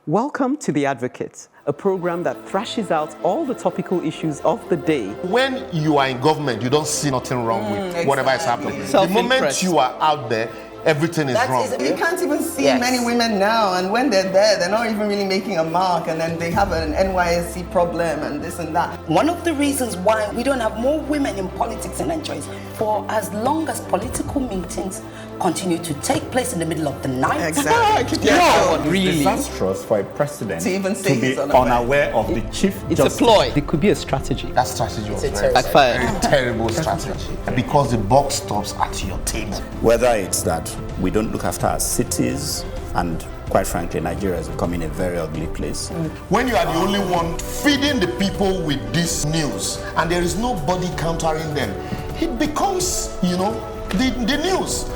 Welcome to The Advocate, a program that thrashes out all the topical issues of the day. When you are in government, you don't see nothing wrong with whatever is happening. The moment you are out there, everything is wrong. You can't even see many women now, and when they're there, they're not even really making a mark, and then they have an NYSC problem and this and that. One of the reasons why we don't have more women in politics in Nigeria is for as long as political meetings continue to take place in the middle of the night. Exactly. No, really. It's disastrous for a president To even say to be he's unaware. unaware of the chief It's justice. a ploy. It could be a strategy. That strategy was very terrible strategy. Because the buck stops at your table. Whether it's that we don't look after our cities, and quite frankly, Nigeria is becoming a very ugly place. When you are the only one feeding the people with this news and there is nobody countering them, it becomes, the news.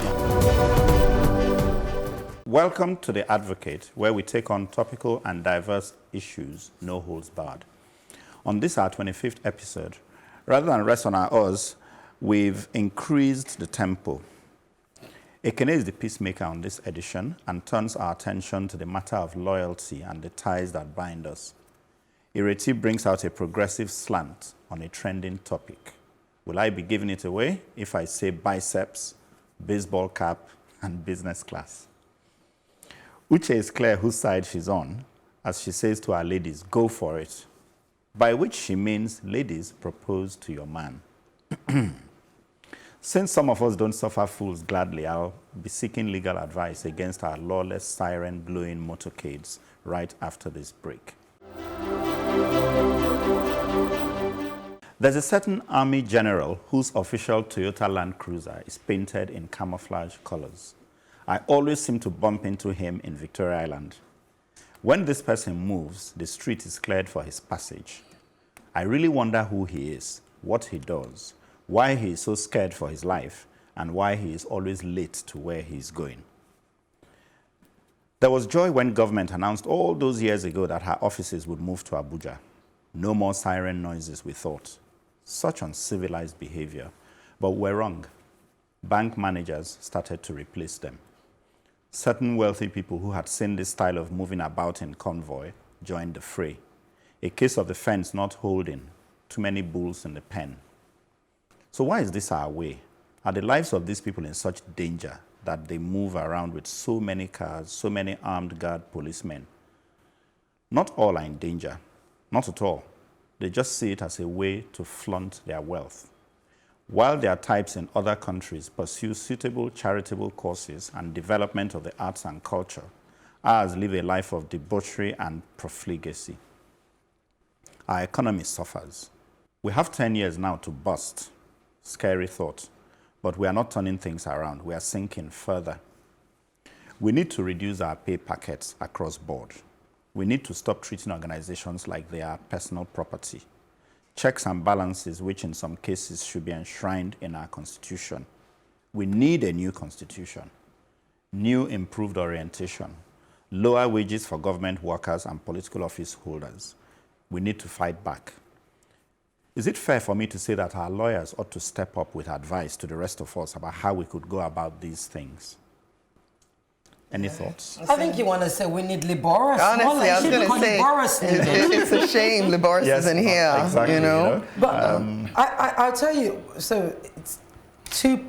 Welcome to The Advocate, where we take on topical and diverse issues, no holds barred. On this, our 25th episode, rather than rest on our oars, we've increased the tempo. Ekene is the peacemaker on this edition and turns our attention to the matter of loyalty and the ties that bind us. Ireti brings out a progressive slant on a trending topic. Will I be giving it away if I say biceps, baseball cap, and business class? Uche is clear whose side she's on, as she says to our ladies, go for it. By which she means, ladies, propose to your man. Since some of us don't suffer fools gladly, I'll be seeking legal advice against our lawless siren blowing motorcades right after this break. There's a certain army general whose official Toyota Land Cruiser is painted in camouflage colors. I always seem to bump into him in Victoria Island. When this person moves, the street is cleared for his passage. I really wonder who he is, what he does, why he is so scared for his life, and why he is always late to where he is going. There was joy when government announced all those years ago that her offices would move to Abuja. No more siren noises, we thought. Such uncivilized behavior. But we're wrong. Bank managers started to replace them. Certain wealthy people who had seen this style of moving about in convoy joined the fray. A case of the fence not holding, too many bulls in the pen. So why is this our way? Are the lives of these people in such danger that they move around with so many cars, so many armed guard policemen? Not all are in danger. Not at all. They just see it as a way to flaunt their wealth. While their types in other countries pursue suitable charitable causes and development of the arts and culture, ours live a life of debauchery and profligacy. Our economy suffers. We have 10 years now to bust. Scary thought. But we are not turning things around. We are sinking further. We need to reduce our pay packets across board. We need to stop treating organizations like they are personal property. Checks and balances, which in some cases should be enshrined in our constitution. We need a new constitution, new improved orientation, lower wages for government workers and political office holders. We need to fight back. Is it fair for me to say that our lawyers ought to step up with advice to the rest of us about how we could go about these things? Any thoughts? I think you want to say we need laborers. Honestly, I was going to say, it's a shame Laboris isn't here, exactly, But I'll tell you, so it's two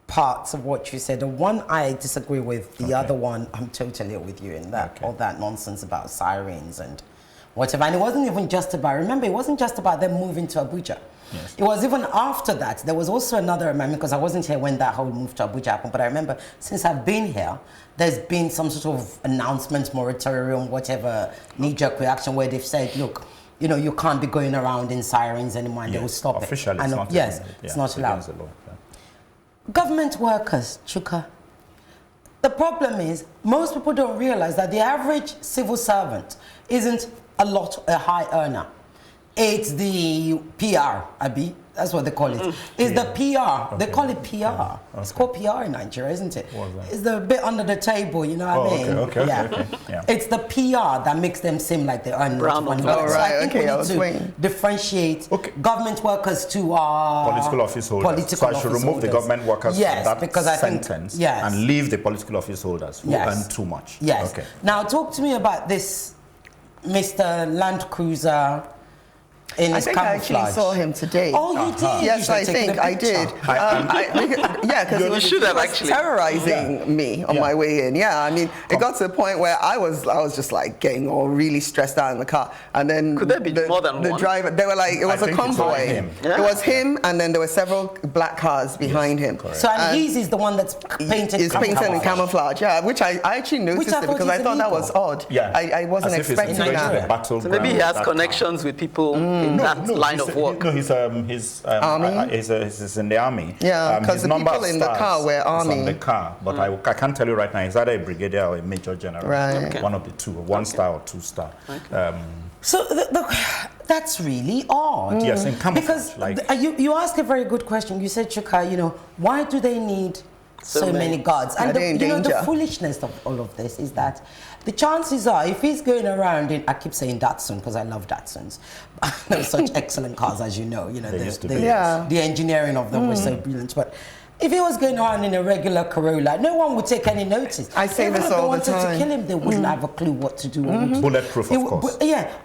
parts of what you said. The one I disagree with, the other one I'm totally with you in that, all that nonsense about sirens and whatever. And it wasn't even just about, remember, it wasn't just about them moving to Abuja. Yes. It was even after that. There was also another amendment, because I wasn't here when that whole move to Abuja happened, but I remember since I've been here, there's been some sort of announcement, moratorium, whatever, knee-jerk reaction where they've said, look, you can't be going around in sirens anymore, and they will stop officially, it. It's not it's not allowed. The law, Government workers, Chuka. The problem is, most people don't realize that the average civil servant isn't a high earner. It's the PR, Abi, That's what they call it. It's the PR. They call it PR. It's called PR in Nigeria, isn't it? What's that? It's the bit under the table, you know what I mean? Okay. Yeah. It's the PR that makes them seem like they earn Brown money. on So right, I think okay, I we was need to waiting. differentiate government workers to Political office holders. So I should remove the government workers from that because I think, sentence yes. and leave the political office holders who earn too much. Yes. Okay. Now talk to me about this Mr. Land Cruiser in his I think I camouflage. actually saw him today. Oh, you did? Yes, You should I have taken think a I did. picture. Because he was, should have was actually. terrorizing me on my way in. Yeah, I mean, it got to the point where I was just like getting all really stressed out in the car, and then Could there be more than the one? driver? They were like, it was I a think it's convoy. only him. It was him, and then there were several black cars behind him. So and his is the one that's painted. It's painted in camouflage, yeah, which I actually noticed I it because thought I is thought that illegal. was odd. Yeah. I wasn't As if expecting it's integrated that. the battleground. So maybe he has that connections with people in that line of work. He's Army? He's in the army. Yeah, because his the number people of in the stars car were is army. on the car, but I can't tell you right now. He's either a brigadier or a major general. Right. Okay. One of the two, 1 star or 2 star. So that's really odd. Yes, in camouflage. Because you asked a very good question. You said, Chuka, why do they need so many guards? And Are they in the danger? foolishness of all of this is that the chances are, if he's going around in, I keep saying Datsun because I love Datsuns. They're such excellent cars, as you know. They used to be. The engineering of them was so brilliant. But if he was going around in a regular Corolla, no one would take any notice. I say Even this if all the they wanted time. to kill him, they wouldn't have a clue what to do. Bulletproof, of course.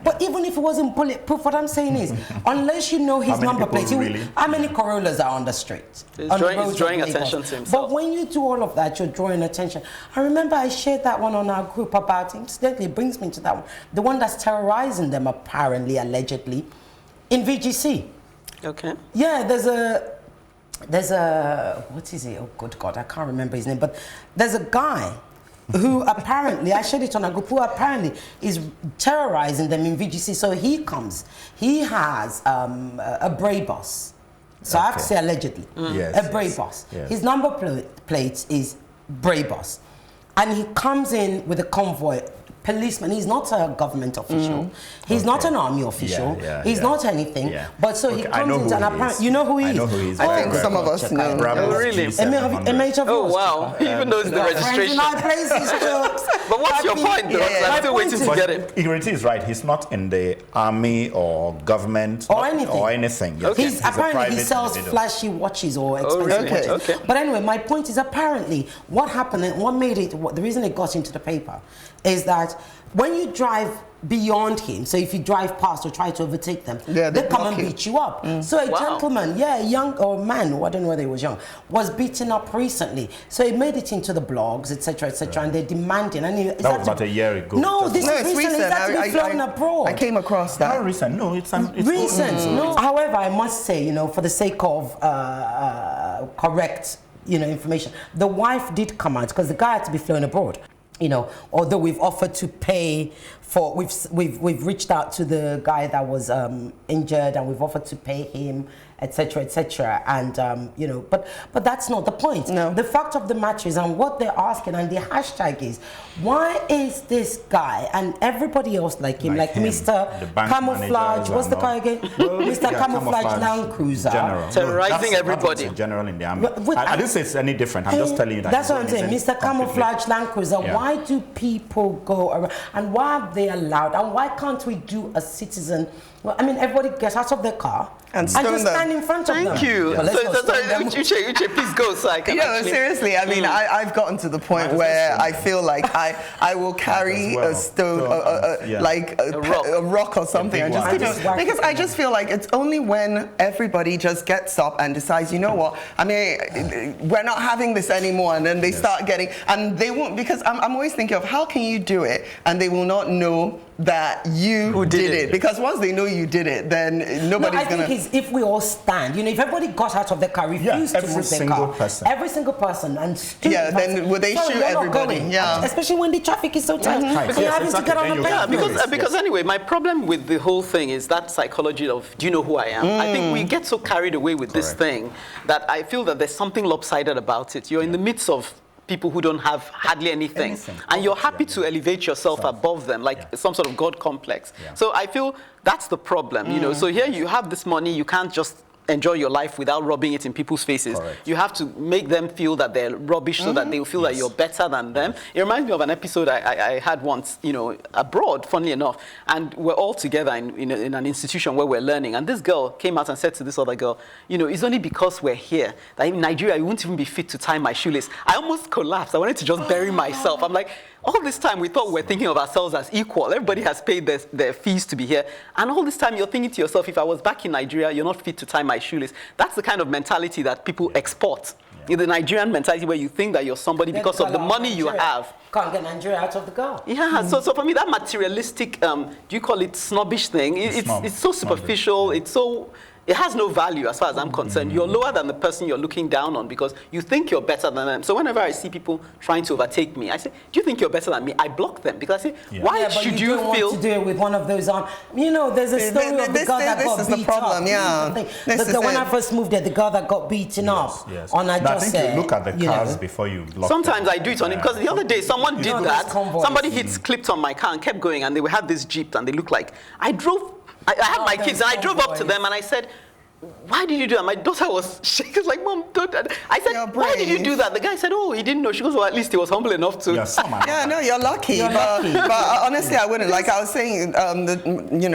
But even if it wasn't bulletproof, what I'm saying is, unless you know his How many number people plate, really? how many Corollas are on the street? He's On the drawing- roads he's drawing of Lagos? attention to himself. But when you do all of that, you're drawing attention. I remember I shared that one on our group about, incidentally, it brings me to that one, the one that's terrorizing them, apparently, allegedly, in VGC. Okay. Yeah, there's a what is it? Oh good God, I can't remember his name. But there's a guy who apparently, I shared it on a group, who apparently is terrorizing them in VGC. So he comes, he has a Bray bus. So I have to say allegedly, Yes, a Bray yes, bus. yes. His number plate is Bray bus, and he comes in with a convoy. Policeman, he's not a government official. He's not an army official. He's not anything. Yeah. But so he Okay, I know comes in who and he apparently, is. you know who he is? I know who he is. I think some of us know. Bravo's Oh, really? G700. A mate of Oh, yours, wow. Chuka. Even though it's the registration. Friends in high places, jokes. But what's your point, though? Yeah, I'm still my waiting point to is- get it. Ireti is right. He's not in the army or government Or anything. Yes. He's a apparently he private sells individual. flashy watches or expensive really? watches. Okay. But anyway, my point is apparently what happened and what made it, the reason it got into the paper is that when you drive beyond him, so if you drive past or try to overtake them, Yeah, they they come block and you. beat you up. So a Wow. gentleman, a young or man, I don't know whether he was young, was beaten up recently. So he made it into the blogs, etc., and they're demanding. And That was about a year ago. No, this No, is it's recent. He's recent. actually flown abroad. I came across that. Not recent. No, it's Recent. No. However, I must say, for the sake of correct, information, the wife did come out because the guy had to be flown abroad. Although we've offered to pay for, we've reached out to the guy that was injured and we've offered to pay him, etc., and but that's not the point. No. The fact of the matter is, and what they're asking, and the hashtag is, why is this guy and everybody else like him, like him, Mr. the bank Camouflage, managers what's the and car all. again? Well, Mr. yeah, Camouflage Land Cruiser. General. Terrorizing That everybody. was a general in the army. With- I didn't say it's any different. I'm just telling you that. That's he's what I'm saying. he's Mr. Camouflage Land Cruiser, Yeah. why do people go around? And why are they allowed? And why can't we do a citizen? Well, I mean, everybody gets out of their car And just stone them. stand in front of them. Thank you. Well, let's So, not so, stone them. Uche, please go so I can No, actually... seriously. I mean, I've gotten to the point where I feel like I will carry as well. a stone, Yeah. like a rock or something, and big just one. keep it. Because I just feel like it's only when everybody just gets up and decides, you know what? I mean, we're not having this anymore, and then they start getting, and they won't, because I'm always thinking of how can you do it, and they will not know that you Who did it? because once they know you did it, then No, nobody's I think gonna. it's if we all stand. If everybody got out of their car, refused to every move their single car, person. every single person, and stood Yeah, in then front- would they Sorry, shoot you're not everybody? going. Yeah. Especially when the traffic is so tight. Because you're Yes, having to get on exactly. the Then you pavement. get Because anyway, my problem with the whole thing is that psychology of, do you know who I am? I think we get so carried away with this thing that I feel that there's something lopsided about it. You're in the midst of people who don't have hardly anything. And you're happy to elevate yourself above them, like some sort of God complex. Yeah. So I feel that's the problem, So here you have this money, you can't just enjoy your life without rubbing it in people's faces. Correct. You have to make them feel that they're rubbish so that they feel that you're better than them. It reminds me of an episode I had once, abroad, funnily enough, and we're all together in an institution where we're learning, and this girl came out and said to this other girl, it's only because we're here that in Nigeria you won't even be fit to tie my shoelace. I almost collapsed. I wanted to just bury myself. I'm like, all this time we thought we're thinking of ourselves as equal. Everybody has paid their fees to be here. And all this time you're thinking to yourself, if I was back in Nigeria, you're not fit to tie my shoelace. That's the kind of mentality that people export. The Nigerian mentality where you think that you're somebody because of the money you have. Can't get Nigeria out of the girl. Yeah, so for me, that materialistic, do you call it snobbish thing? It's so superficial. It has no value as far as I'm concerned. You're lower than the person you're looking down on because you think you're better than them. So whenever I see people trying to overtake me, I say, do you think you're better than me? I block them because I say, why should you feel... want to do it with one of those there's a story of the girl that got beat up. When I first moved there, the girl that got beaten up. Yes. And I think you look at the cars before you block Sometimes them. I do it on it because the other day someone did that. Somebody clipped on my car and kept going, and they had this Jeep and they looked like... I had my kids and I drove up to them and I said, why did you do that? My daughter was shaking, like, Mom, don't. I said, why did you do that? The guy said, oh, he didn't know. She goes, well, at least he was humble enough to. No, you're lucky. But honestly, I wouldn't. Like I was saying,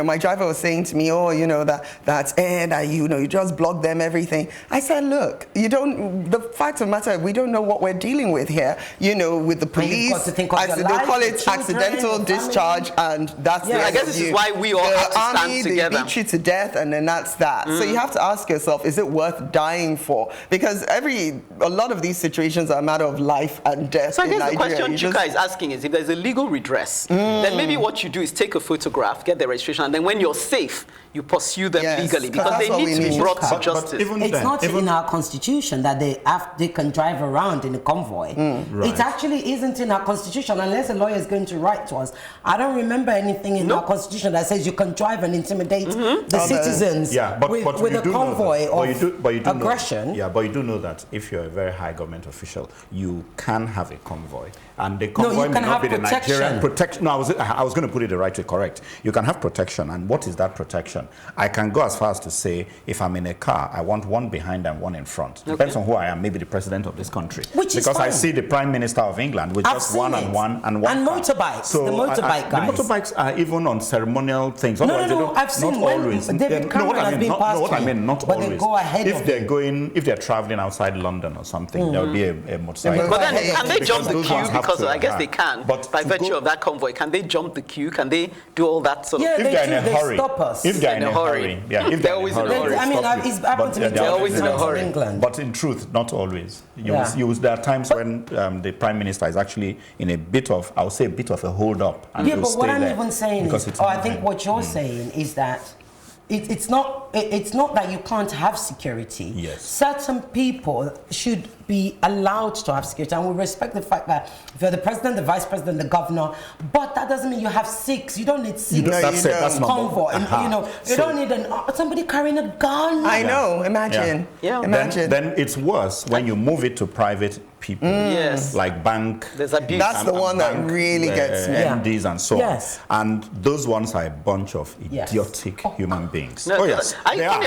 my driver was saying to me, that's air, that you just block them, everything. I said, look, the fact of the matter, we don't know what we're dealing with here. With the police, they call it accidental discharge, and that's the end I guess this is why we all have to stand together. They beat you to death, and then that's that. So you have to ask yourself, is it worth dying for? Because a lot of these situations are a matter of life and death. So I guess in Nigeria. the question Chuka is asking is, if there's a legal redress, then maybe what you do is take a photograph, get the registration, and then when you're safe, you pursue them legally because they need to be brought to justice. It's not in our constitution that they can drive around in a convoy. It actually isn't in our constitution unless a lawyer is going to write to us. I don't remember anything in our constitution that says you can drive and intimidate the citizens with a convoy of aggression. But you do know that if you're a very high government official, you can have a convoy. And the convoy may not be the Nigerian protection. No, I was going to put it the right way, correct. You can have protection. And what is that protection? I can go as far as to say, if I'm in a car, I want one behind and one in front. Depends on who I am, maybe the president of this country. Because I see the Prime Minister of England with just one and one and one. And motorbikes, so the motorbike guys. The motorbikes are even on ceremonial things. No, I've seen not always. David Cameron has been passed. What I mean, not but always. They go ahead if they're traveling outside London or something, there will be a motorcycle. But then, can they jump the queue? Because I guess they can. But by virtue of that convoy, can they jump the queue? Can they do all that sort of? If they're in a hurry. Stop us. If they're in a hurry. Yeah, if they're always in a hurry. I mean, it's happened to me. They're always in a hurry. England. But in truth, not always. There are times when the Prime Minister is actually in a bit of a hold up. Yeah, but what I'm even saying is, I think what you're saying is that it's not that you can't have security. Yes. Certain people should be allowed to have security, and we respect the fact that if you're the president, the vice president, the governor, but that doesn't mean you have six. You don't need six. That's convoy. You don't need somebody carrying a gun. I know. Imagine. Yeah. Imagine. Then it's worse when you move it to private people. Yes. Like bank. There's abuse. That's the one that really gets me. MDs and so on. Yes. And those ones are a bunch of idiotic human beings. No, Yes. They are.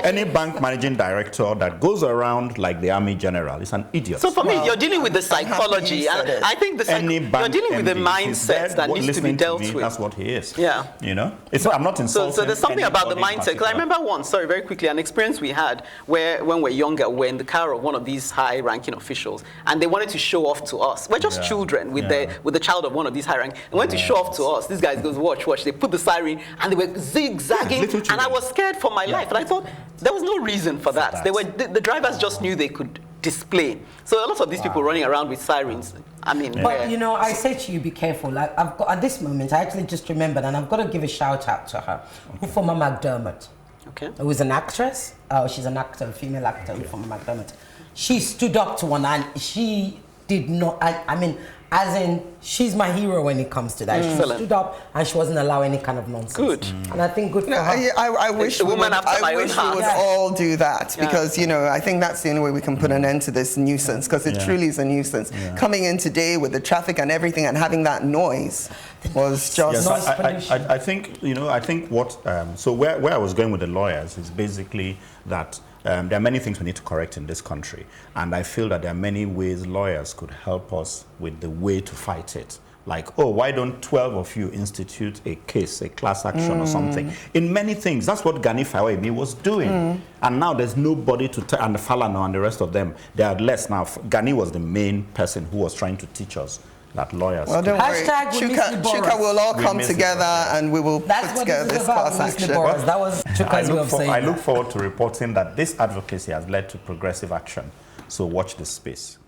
Any bank managing director that goes around like the army general is an idiot. So for me, you're dealing with the psychology, and I think you're dealing with the mindset that needs to be dealt with. That's what he is. Yeah. I'm not insulting. So there's something about the mindset. Because I remember once, very quickly, an experience we had where when we're younger, we're in the car of one of these high-ranking officials, and they wanted to show off to us. We're just children with the child of one of these high-ranking. They wanted to show off to us. This guy goes, watch. They put the siren, and they were zigzagging, and I was scared for my life. And I thought there was no reason for that. The drivers just knew they could display. So a lot of these people running around with sirens. I mean, but I say to you, be careful. Like I've got at this moment, I actually just remembered, and I've got to give a shout out to her, Ufoma McDermott. Okay. Who is an actress. She's an actor, a female actor, Ufoma McDermott. She stood up to one, and she did not. I mean, As in, she's my hero when it comes to that. She stood up and she wasn't allowing any kind of nonsense. Good. And I think good for her. I wish we would, all do that because, you know, I think that's the only way we can put an end to this nuisance because it truly is a nuisance. Coming in today with the traffic and everything and having that noise was just... Yes, I think, you know, I think what... so where I was going with the lawyers is basically that there are many things we need to correct in this country. And I feel that there are many ways lawyers could help us with the way to fight it. Like, oh, why don't 12 of you institute a case, a class action or something? In many things, that's what Gani Faweimi was doing. And now there's nobody to tell, and the Falana and the rest of them, they are less now. Gani was the main person who was trying to teach us that lawyers... Well, don't worry. Chuka will all come together and we will put together this class action. That was Chuka's way of saying I look forward to reporting that this advocacy has led to progressive action. So watch this space.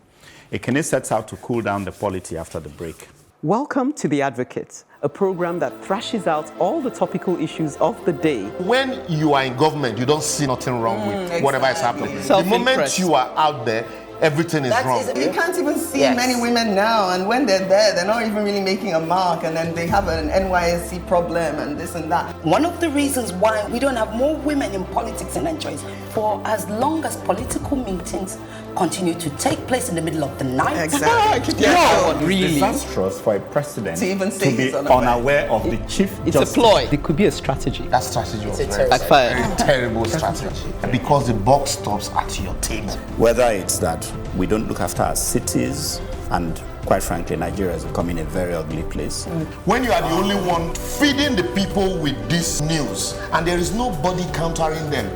Ekene sets out to cool down the polity after the break. Welcome to The Advocate, a program that thrashes out all the topical issues of the day. When you are in government, you don't see nothing wrong with whatever is happening. The moment you are out there, everything is wrong. You can't even see many women now, and when they're there, they're not even really making a mark, and then they have an NYSC problem and this and that. One of the reasons why we don't have more women in politics in Nigeria is for as long as political meetings continue to take place in the middle of the night. Exactly. No, really. Disastrous for a president To even say be he's unaware of the chief It's justice. a ploy. It could be a strategy. That strategy was very terrible strategy. Because the buck stops at your table. Whether it's that we don't look after our cities, and quite frankly, Nigeria is becoming a very ugly place. When you are the only one feeding the people with this news and there is nobody countering them,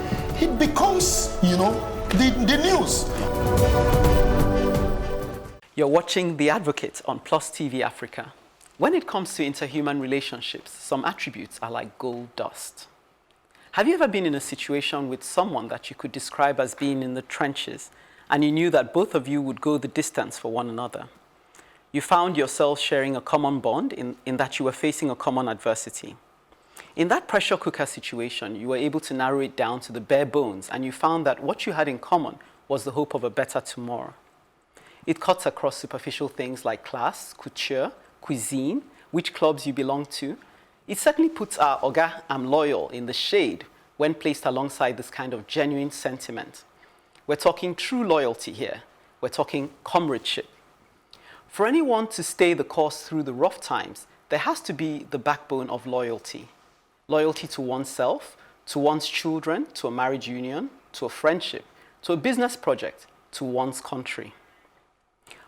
it becomes, you know, the news. You're watching The Advocate on Plus TV Africa. When it comes to interhuman relationships, some attributes are like gold dust. Have you ever been in a situation with someone that you could describe as being in the trenches, and you knew that both of you would go the distance for one another? You found yourself sharing a common bond in that you were facing a common adversity. In that pressure cooker situation, you were able to narrow it down to the bare bones, and you found that what you had in common was the hope of a better tomorrow. It cuts across superficial things like class, couture, cuisine, which clubs you belong to. It certainly puts our "Oga, I'm loyal" in the shade when placed alongside this kind of genuine sentiment. We're talking true loyalty here. We're talking comradeship. For anyone to stay the course through the rough times, there has to be the backbone of loyalty. Loyalty to oneself, to one's children, to a marriage union, to a friendship, to a business project, to one's country.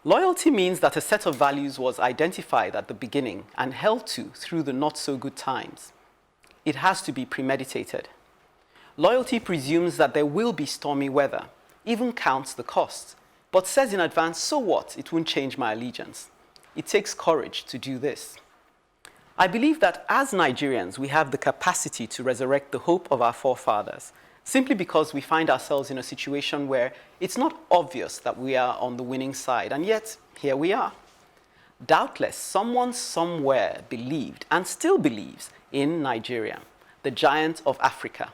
Loyalty means that a set of values was identified at the beginning and held to through the not-so-good times. It has to be premeditated. Loyalty presumes that there will be stormy weather, even counts the cost, but says in advance, so what, it won't change my allegiance. It takes courage to do this. I believe that as Nigerians, we have the capacity to resurrect the hope of our forefathers, simply because we find ourselves in a situation where it's not obvious that we are on the winning side, and yet here we are. Doubtless, someone somewhere believed and still believes in Nigeria, the giant of Africa,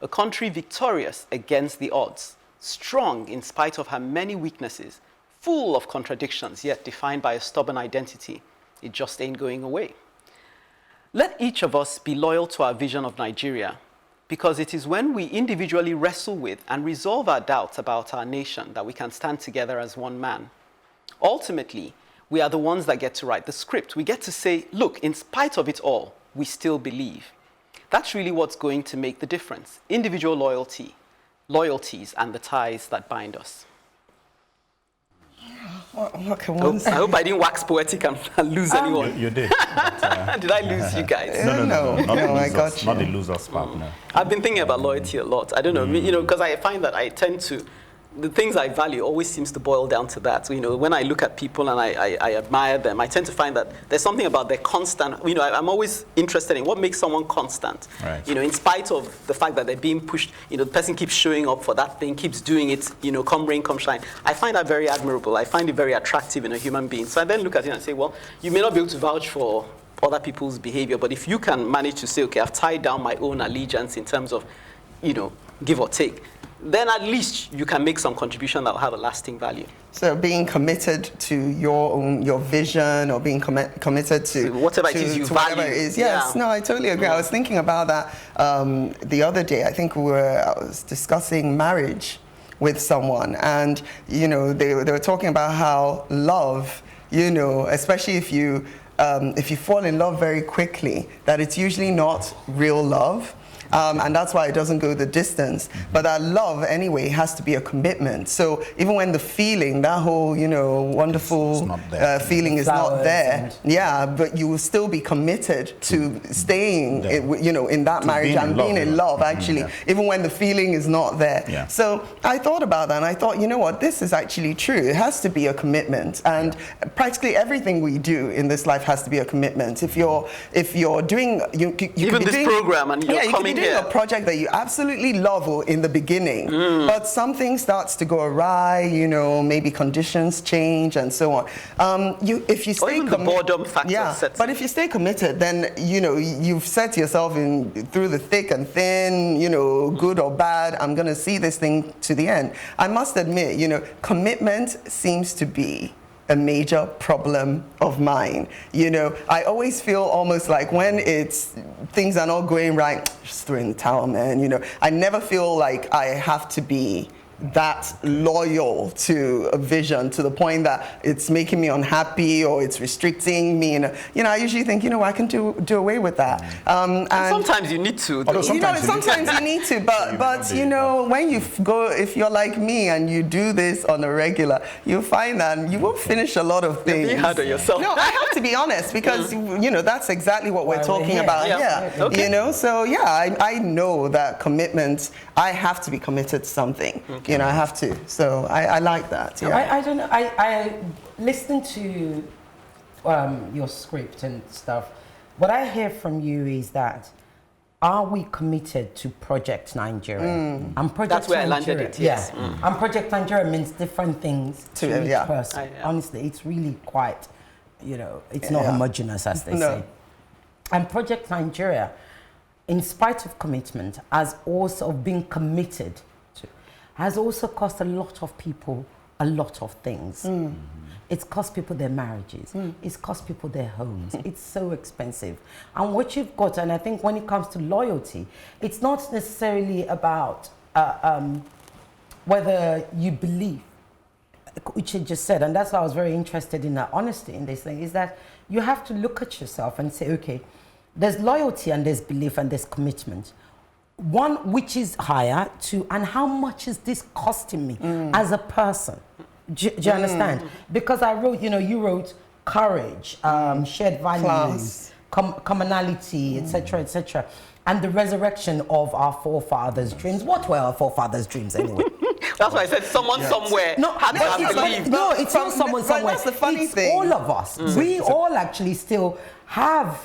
a country victorious against the odds, strong in spite of her many weaknesses, full of contradictions, yet defined by a stubborn identity. It just ain't going away. Let each of us be loyal to our vision of Nigeria, because it is when we individually wrestle with and resolve our doubts about our nation that we can stand together as one man. Ultimately, we are the ones that get to write the script. We get to say, look, in spite of it all, we still believe. That's really what's going to make the difference. Individual loyalties, and the ties that bind us. What can one say? I hope I didn't wax poetic and lose anyone. You did. But, Did I lose you guys? No, I got you. Not the losers part, no. I've been thinking about loyalty a lot. I don't know, because I find that I tend to, the things I value always seems to boil down to that. When I look at people and I admire them, I tend to find that there's something about their constant, I'm always interested in what makes someone constant. Right. In spite of the fact that they're being pushed, the person keeps showing up for that thing, keeps doing it, come rain, come shine. I find that very admirable. I find it very attractive in a human being. So I then look at it and say, well, you may not be able to vouch for other people's behavior, but if you can manage to say, okay, I've tied down my own allegiance in terms of, give or take, then at least you can make some contribution that will have a lasting value. So being committed to your vision, or being committed to whatever it is you value. Whatever it is. Yes, no, I totally agree. I was thinking about that the other day. I think I was discussing marriage with someone, and they were talking about how love, especially if you fall in love very quickly, that it's usually not real love. And that's why it doesn't go the distance. But that love, anyway, has to be a commitment. So even when the feeling, that whole, wonderful feeling is not there, but you will still be committed to staying, in that marriage and being in love, actually, even when the feeling is not there. Yeah. So I thought about that, and I thought, you know what, this is actually true. It has to be a commitment. And practically everything we do in this life has to be a commitment. If you're doing, you even this program, and you're coming doing a project that you absolutely love in the beginning, but something starts to go awry, maybe conditions change and so on. If you stay the boredom factor sets but if you stay committed, then you've set yourself through the thick and thin, good or bad. I'm going to see this thing to the end. I must admit, commitment seems to be a major problem of mine. I always feel almost like when things are not going right, just throw in the towel, man. I never feel like I have to be that loyal to a vision to the point that it's making me unhappy or it's restricting me. I usually think, I can do away with that. And sometimes you need to. Sometimes you need to, but when if you're like me and you do this on a regular, you'll find that you won't finish a lot of things. Be hard on yourself. No, I have to be honest, because that's exactly what we're talking about here. Okay. So I know that commitment, I have to be committed to something. Okay. I have to. So I like that. Yeah. I don't know. I listened to your script and stuff. What I hear from you is that, are we committed to Project Nigeria? And Project That's where Nigeria, I landed it, yes. And Project Nigeria means different things to each person. Honestly, it's really quite, it's not homogenous, as they say. And Project Nigeria, in spite of commitment, has also been committed to, has also cost a lot of people a lot of things. It's cost people their marriages. It's cost people their homes. It's so expensive. And what you've got, and I think when it comes to loyalty, it's not necessarily about whether you believe, Uche just said, and that's why I was very interested in that honesty in this thing, is that you have to look at yourself and say, okay, there's loyalty and there's belief and there's commitment. One, which is higher, two, and how much is this costing me as a person? Do you understand? Because I wrote, you wrote courage, shared values, commonality, etc., etc., and the resurrection of our forefathers' dreams. What were our forefathers' dreams anyway? That's why I said someone somewhere had to believe. No, it's not someone somewhere. That's the funny it's thing. all of us. We all actually still have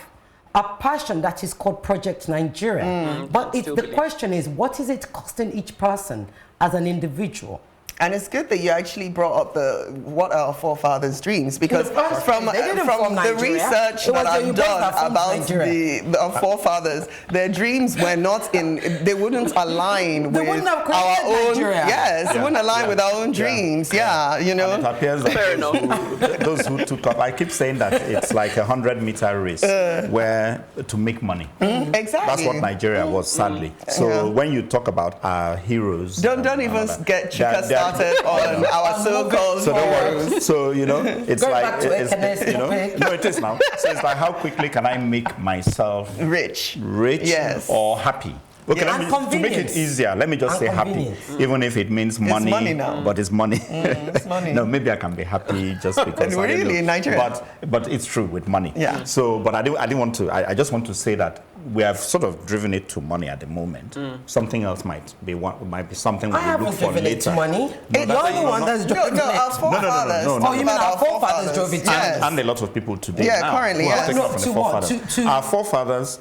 a passion that is called Project Nigeria. But the question is, what is it costing each person as an individual? And it's good that you actually brought up what are our forefathers' dreams, because from the research that I've done about our forefathers, their dreams were not they wouldn't align with our own. Yes, wouldn't align with our own dreams. Yeah, And it appears that those who took up, I keep saying that it's like 100-meter race where to make money. Exactly. That's what Nigeria was, sadly. So when you talk about our heroes, don't even get Chuka started on our so-called heroes. So it's like no, it is now. So it's like, how quickly can I make myself rich, yes, or happy? Okay, to make it easier, let me just say happy, even if it means money. It's money now. But it's money. It's money. No, maybe I can be happy just because. Really, in Nigeria. But it's true with money. Yeah. So, but I didn't want to. I just want to say that we have sort of driven it to money at the moment. Something else might be something we will look for later. It to money. You're the one that's driven it. Our forefathers. No. Oh, you mean our forefathers drove it? Yes. And a lot of people today. Yeah, now, currently. Our forefathers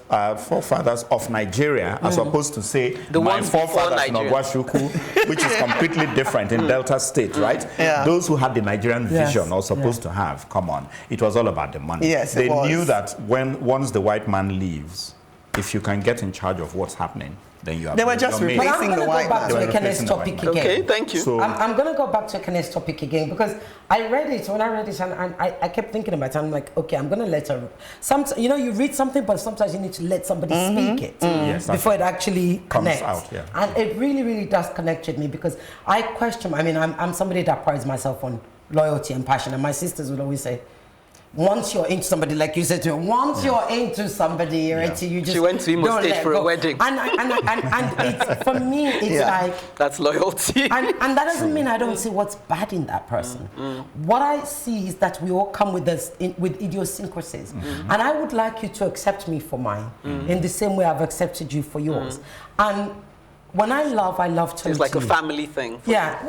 of Nigeria, as opposed to say my forefathers in Ogwashuku, which is completely different in Delta State, right? Yeah. Those who had the Nigerian vision are supposed to have. Come on, it was all about the money. Yes, they knew that once the white man leaves, if you can get in charge of what's happening, then you have. They were just you're made. But I'm replacing going the to white go back man. to They were Ekene's replacing the topic white man. again. Okay, thank you. So- I'm going to go back to Ekene's topic again because I read it. When I read it, and I kept thinking about it. I'm like, okay, I'm going to let her. You know, you read something, but sometimes you need to let somebody speak it Yes, that's before it actually comes connects. out, yeah. And it really, really does connect with me because I question. I mean, I'm somebody that prides myself on loyalty and passion, and my sisters would always say, once you're into somebody, like you said to her, once you're into somebody, Ireti, you just She went to Imo don't State let for a go. wedding. And it's, for me, it's like, That's loyalty. and that doesn't mean I don't see what's bad in that person. What I see is that we all come with us with idiosyncrasies, and I would like you to accept me for mine in the same way I've accepted you for yours. And when I love totally. It's like a family thing. Yeah,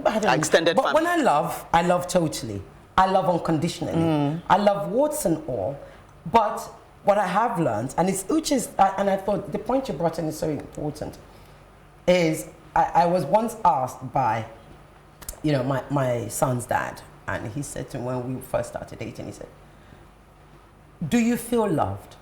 I don't know. Extended but family. when I love totally. I love unconditionally. I love warts and all. But what I have learned, and it's Uche's, and I thought the point you brought in is so important, is I was once asked by, you know, my son's dad, and he said to me when we first started dating, he said, do you feel loved?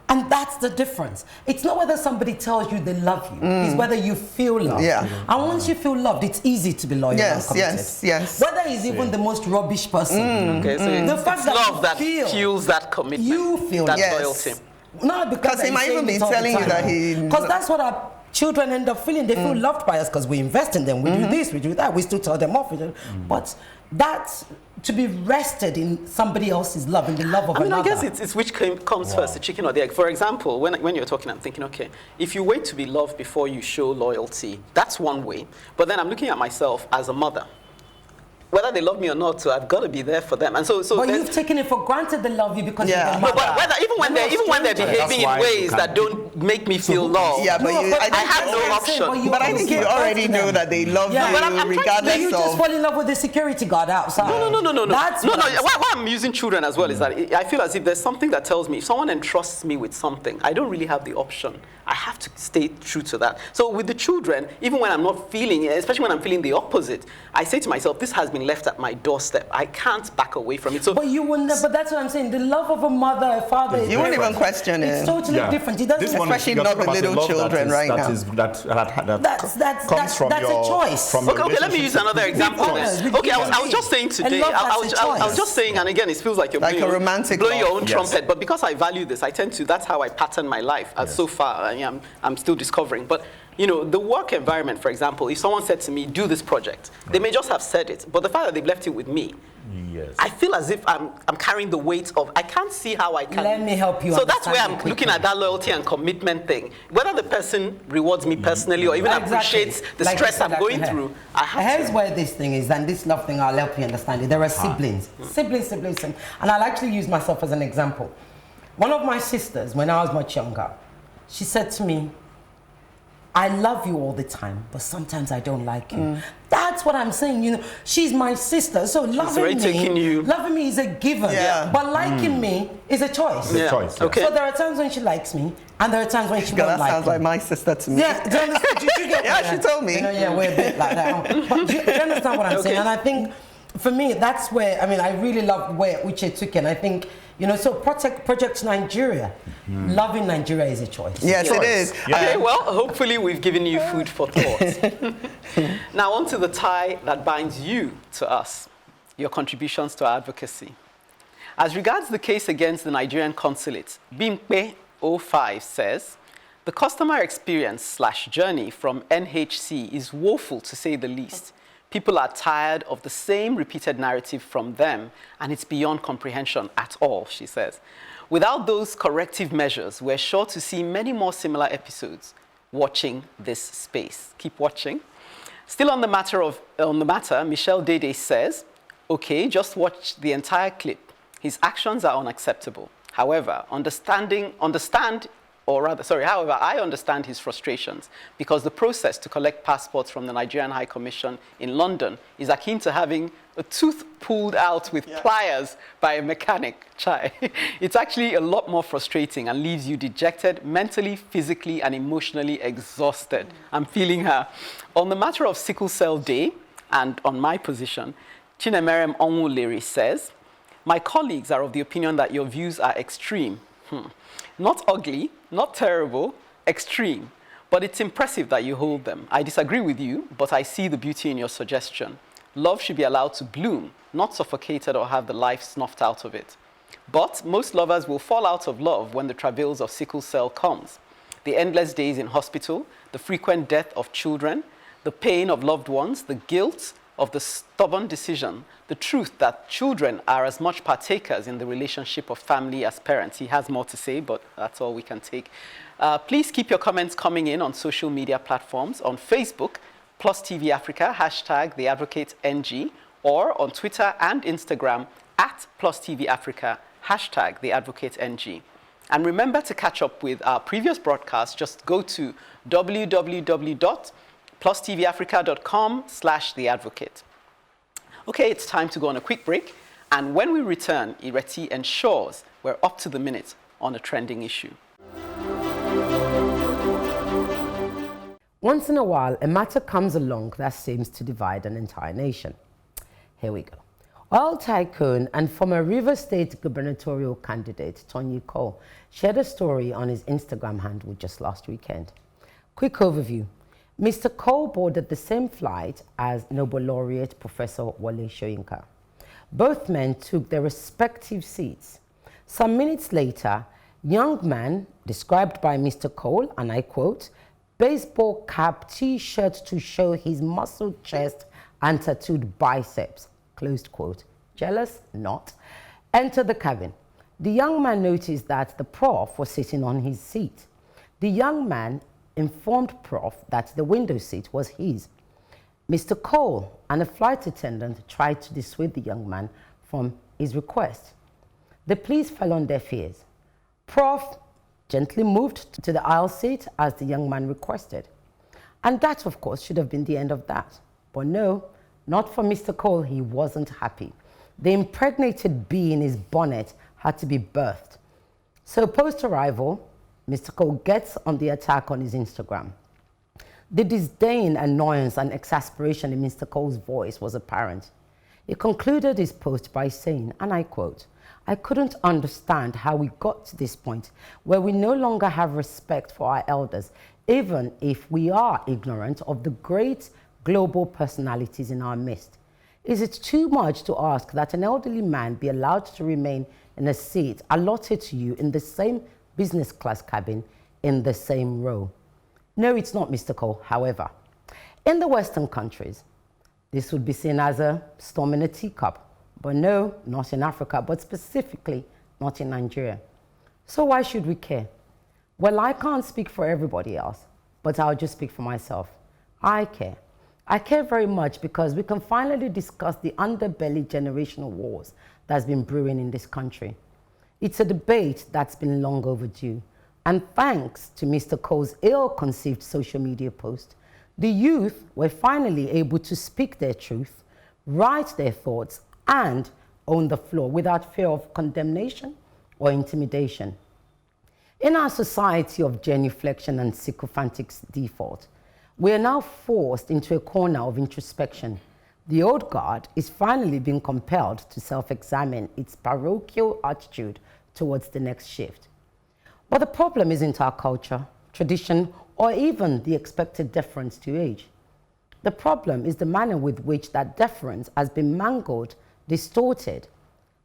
And that's the difference. It's not whether somebody tells you they love you. It's whether you feel loved. Yeah. And once you feel loved, it's easy to be loyal and committed. Yes. Whether he's even the most rubbish person. Okay, so The fact it's that love you that feel- fuels that commitment. You feel that yes. loyalty. No, because he might even be telling you that he... Because that's what our children end up feeling. They feel loved by us because we invest in them. We do this, we do that. We still tell them off. But that's to be rested in somebody else's love, in the love of I mean, another. I guess it's which comes first, the chicken or the egg. For example, when you're talking, I'm thinking, okay, if you wait to be loved before you show loyalty, that's one way. But then I'm looking at myself as a mother. Whether they love me or not, so I've got to be there for them. And so But you've taken it for granted they love you because you're Yeah. their No, mother. but even when they're behaving in why ways you that can't- don't make me feel loved, Yeah, but No, you, but I have no that's what I'm saying, option. But I think you already know that they love you but I'm trying to- regardless you just of... fall in love with the security guard outside. No. That's no. what I'm saying. Why I'm using children as well is that I feel as if there's something that tells me if someone entrusts me with something, I don't really have the option. I have to stay true to that. So with the children, even when I'm not feeling it, especially when I'm feeling the opposite, I say to myself, this has been left at my doorstep. I can't back away from it. So But you wouldn't. But that's what I'm saying. The love of a mother, a father. You won't even question It's it. totally different. It doesn't. This one is- Especially you're not talking with about a little love children that right now. That's comes from a your choice. from your Okay, let me use relationship another with example your then. parents. Okay, I was just saying today, love, I that's a was choice. just saying, and again, it feels like you're Like blowing a romantic blowing your love. own Yes. trumpet, but because I value this, I tend to, that's how I pattern my life so far. I'm still discovering. But, you know, the work environment, for example, if someone said to me, do this project, they may just have said it, but the fact that they've left it with me, Yes. I feel as if I'm carrying the weight of, I can't see how I can. Let me help you So that's where understand I'm it looking quickly. at that loyalty and commitment thing. Whether the person rewards me personally or even Exactly. appreciates the Like stress you said, I'm like going her. through, I have Here's to. where this thing is, and this love thing, I'll help you understand it. There are siblings. Siblings. And I'll actually use myself as an example. One of my sisters, when I was much younger, she said to me, I love you all the time, but sometimes I don't like you. That's what I'm saying. You know, she's my sister, so already taking you. loving me is a given. Yeah. But liking me is a choice. It's a choice. Yeah. Okay. So there are times when she likes me, and there are times when she Girl, don't that like sounds me. like my sister to me. Yeah, do you understand? Do you get Yeah, what she I- told me. You know, yeah, we're a bit like that. But do you understand what I'm saying? And I think, for me, that's where, I mean, I really love where Uche took it. And I think, you know, so Project Nigeria, loving Nigeria is a choice. Yes, it is. Okay, well, hopefully we've given you food for thought. Now on to the tie that binds you to us, your contributions to our advocacy. As regards the case against the Nigerian consulate, Bimpe 05 says, the customer experience/journey from NHC is woeful to say the least. People are tired of the same repeated narrative from them, and it's beyond comprehension at all, she says. Without those corrective measures, we're sure to see many more similar episodes. Watching this space. Keep watching. Still on the matter, Michelle Dede says, okay, just watch the entire clip. His actions are unacceptable. However, I understand his frustrations because the process to collect passports from the Nigerian High Commission in London is akin to having a tooth pulled out with pliers by a mechanic. Chai. It's actually a lot more frustrating and leaves you dejected, mentally, physically, and emotionally exhausted. I'm feeling her. On the matter of Sickle Cell Day, and on my position, Chinemerem Onwuleri says, my colleagues are of the opinion that your views are extreme. Not ugly, not terrible, extreme. But it's impressive that you hold them. I disagree with you, but I see the beauty in your suggestion. Love should be allowed to bloom, not suffocated or have the life snuffed out of it. But most lovers will fall out of love when the travails of sickle cell comes. The endless days in hospital, the frequent death of children, the pain of loved ones, the guilt of the stubborn decision, the truth that children are as much partakers in the relationship of family as parents. He has more to say, but that's all we can take. Please keep your comments coming in on social media platforms, on Facebook, Plus TV Africa, #TheAdvocateNG, or on Twitter and Instagram, @Plus TV Africa, #TheAdvocateNG. And remember to catch up with our previous broadcasts. Just go to www.plustvafrica.com/theadvocate. Okay, it's time to go on a quick break. And when we return, Ireti ensures we're up to the minute on a trending issue. Once in a while, a matter comes along that seems to divide an entire nation. Here we go. Oil tycoon and former Rivers State gubernatorial candidate Tony Cole shared a story on his Instagram handle just last weekend. Quick overview. Mr. Cole boarded the same flight as Nobel laureate Professor Wole Soyinka. Both men took their respective seats. Some minutes later, young man, described by Mr. Cole, and I quote, baseball cap, t-shirt to show his muscled chest and tattooed biceps, closed quote, jealous? Not. Entered the cabin. The young man noticed that the prof was sitting on his seat. The young man informed prof that the window seat was his. Mr. Cole and a flight attendant tried to dissuade the young man from his request. The police fell on deaf ears. Prof gently moved to the aisle seat as the young man requested. And that, of course, should have been the end of that. But no, not for Mr. Cole. He wasn't happy. The impregnated bee in his bonnet had to be birthed. So post-arrival, Mr. Cole gets on the attack on his Instagram. The disdain, annoyance, and exasperation in Mr. Cole's voice was apparent. He concluded his post by saying, and I quote, I couldn't understand how we got to this point where we no longer have respect for our elders, even if we are ignorant of the great global personalities in our midst. Is it too much to ask that an elderly man be allowed to remain in a seat allotted to you in the same business class cabin in the same row? No, it's not, Mr. Cole, however. In the Western countries, this would be seen as a storm in a teacup. But no, not in Africa, but specifically not in Nigeria. So why should we care? Well, I can't speak for everybody else, but I'll just speak for myself. I care. I care very much because we can finally discuss the underbelly generational wars that's been brewing in this country. It's a debate that's been long overdue. And thanks to Mr. Cole's ill-conceived social media post, the youth were finally able to speak their truth, write their thoughts, and own the floor without fear of condemnation or intimidation. In our society of genuflection and sycophantic default, we are now forced into a corner of introspection. The old guard is finally being compelled to self-examine its parochial attitude towards the next shift. But the problem isn't our culture, tradition, or even the expected deference to age. The problem is the manner with which that deference has been mangled, distorted.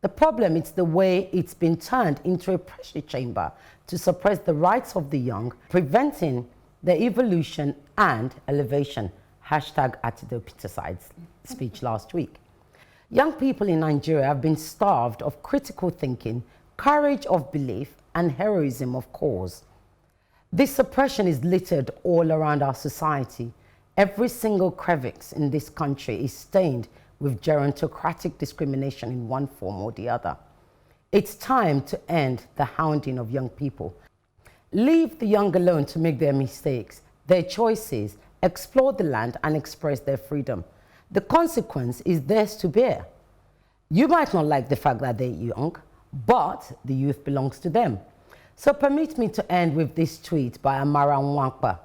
The problem is the way it's been turned into a pressure chamber to suppress the rights of the young, preventing their evolution and elevation. #Atido Peterside's speech last week. Young people in Nigeria have been starved of critical thinking, courage of belief, and heroism of cause. This suppression is littered all around our society. Every single crevice in this country is stained with gerontocratic discrimination in one form or the other. It's time to end the hounding of young people. Leave the young alone to make their mistakes, their choices, explore the land and express their freedom. The consequence is theirs to bear. You might not like the fact that they're young, but the youth belongs to them. So permit me to end with this tweet by Amara Nwankpa.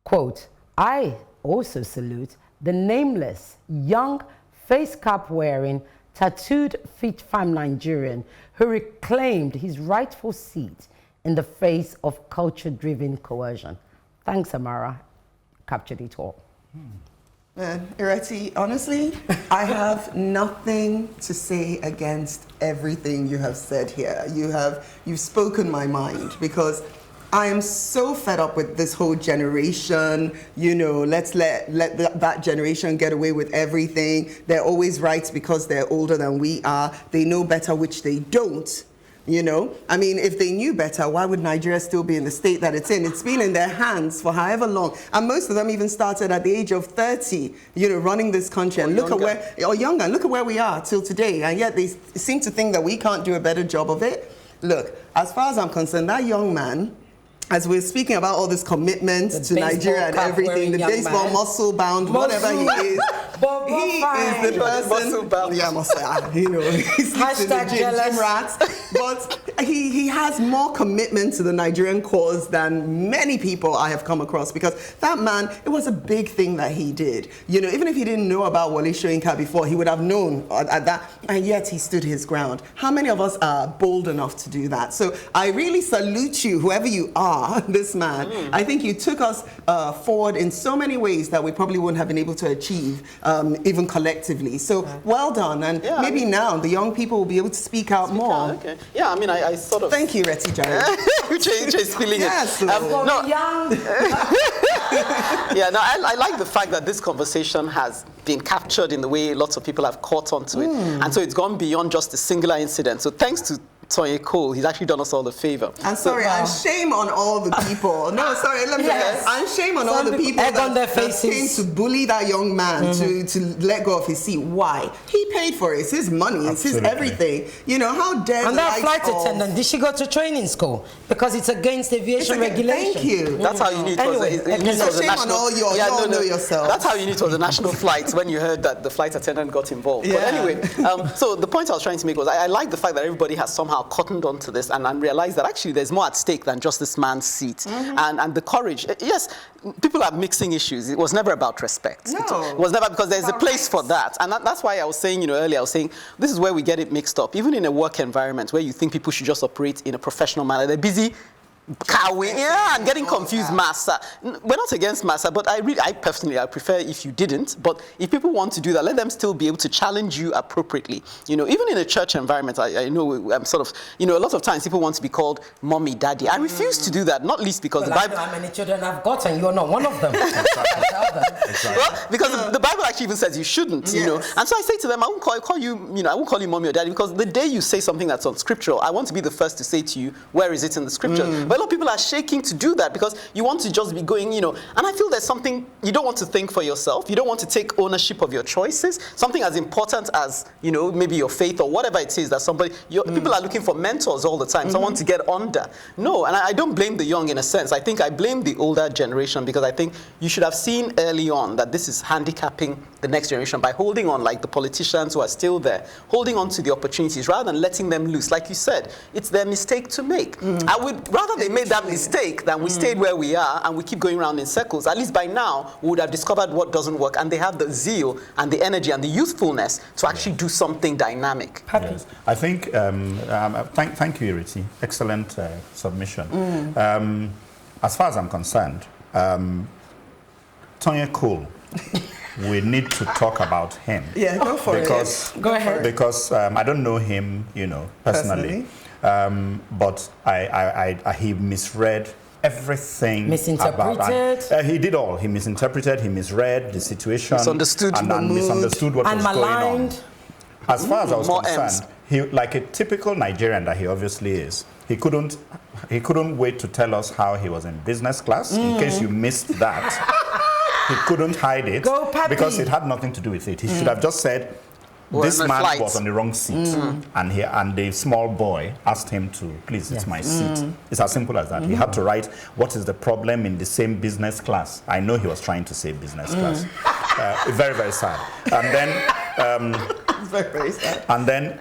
Quote, I also salute the nameless, young, face cap wearing, tattooed fit femme Nigerian who reclaimed his rightful seat in the face of culture-driven coercion. Thanks, Amara. Captured it all. Ireti, honestly, I have nothing to say against everything you have said here. You've spoken my mind, because I am so fed up with this whole generation. Let's let that generation get away with everything. They're always right because they're older than we are. They know better, which they don't. I mean, if they knew better, why would Nigeria still be in the state that it's in? It's been in their hands for however long. And most of them even started at the age of 30, running this country. And look at where we are till today. And yet they seem to think that we can't do a better job of it. Look, as far as I'm concerned, that young man, as we're speaking about all this commitment to Nigeria and everything, the baseball muscle bound, whatever he is, he is the person. Yeah, muscle. He's in the gym rats. But he has more commitment to the Nigerian cause than many people I have come across, because that man, it was a big thing that he did. Even if he didn't know about Wole Soyinka before, he would have known at that, and yet he stood his ground. How many of us are bold enough to do that? So I really salute you, whoever you are. This man, I think you took us forward in so many ways that we probably wouldn't have been able to achieve, even collectively. So well done, and maybe now the young people will be able to speak out more. Okay. Yeah, I mean, I sort of. Thank you, Ireti Jare. Uche is feeling yes, it. No. Yeah, no, I like the fact that this conversation has been captured in the way lots of people have caught onto it, and so it's gone beyond just a singular incident. So thanks to Toye Cole, he's actually done us all a favor. I'm sorry, and shame on all the people. No, sorry, let me and shame on all the people that came to bully that young man to let go of his seat. Why? He paid for it. It's his money. It's his everything. How dare And that flight attendant, did she go to training school? Because it's against aviation regulation. Thank you. That's how you knew it was shame on all your, you know yourself. That's how you knew it was a national flight, when you heard that the flight attendant got involved. Yeah. But anyway, so the point I was trying to make was I like the fact that everybody has somehow cottoned onto this and realized that actually there's more at stake than just this man's seat. And the courage. Yes, people are mixing issues. It was never about respect. No. It was never, because there's a place for that. And that's why I was saying, earlier, I was saying, this is where we get it mixed up. Even in a work environment where you think people should just operate in a professional manner, they're busy and getting confused, massa. We're not against massa, but I personally prefer if you didn't. But if people want to do that, let them still be able to challenge you appropriately. Even in a church environment, I know I'm sort of, a lot of times people want to be called mommy, daddy. I refuse to do that, not least because the Bible. How many children I've got, and you're not one of them. Exactly. Well, because the Bible actually even says you shouldn't, And so I say to them, I won't call you, I won't call you mommy or daddy, because the day you say something that's unscriptural, I want to be the first to say to you, where is it in the scripture? But a lot of people are shaking to do that because you want to just be going, and I feel there's something you don't want to think for yourself. You don't want to take ownership of your choices. Something as important as, maybe your faith or whatever it is that people are looking for mentors all the time, someone to get under. No, and I don't blame the young in a sense. I think I blame the older generation, because I think you should have seen early on that this is handicapping the next generation by holding on, like the politicians who are still there, holding on to the opportunities rather than letting them loose. Like you said, it's their mistake to make. I would rather they made that mistake than we stayed where we are and we keep going around in circles. At least by now, we would have discovered what doesn't work, and they have the zeal and the energy and the youthfulness to actually do something dynamic. Yes. I think, thank you, Ireti. Excellent submission. As far as I'm concerned, Toye Cole, we need to talk about him. Yeah, go for it. Go ahead. Because I don't know him, personally. But he misread everything. Misinterpreted. He did all. He misinterpreted, he misread the situation. Misunderstood and misunderstood what was going on. As far as I was concerned, he, like a typical Nigerian that he obviously is, he couldn't wait to tell us how he was in business class, in case you missed that. He couldn't hide it because it had nothing to do with it. He should have just said, this man was on the wrong seat, and the small boy asked him to, please, it's my seat. It's as simple as that. He had to write, what is the problem in the same business class? I know he was trying to say business class. Very, very sad. And then, very, very sad. And then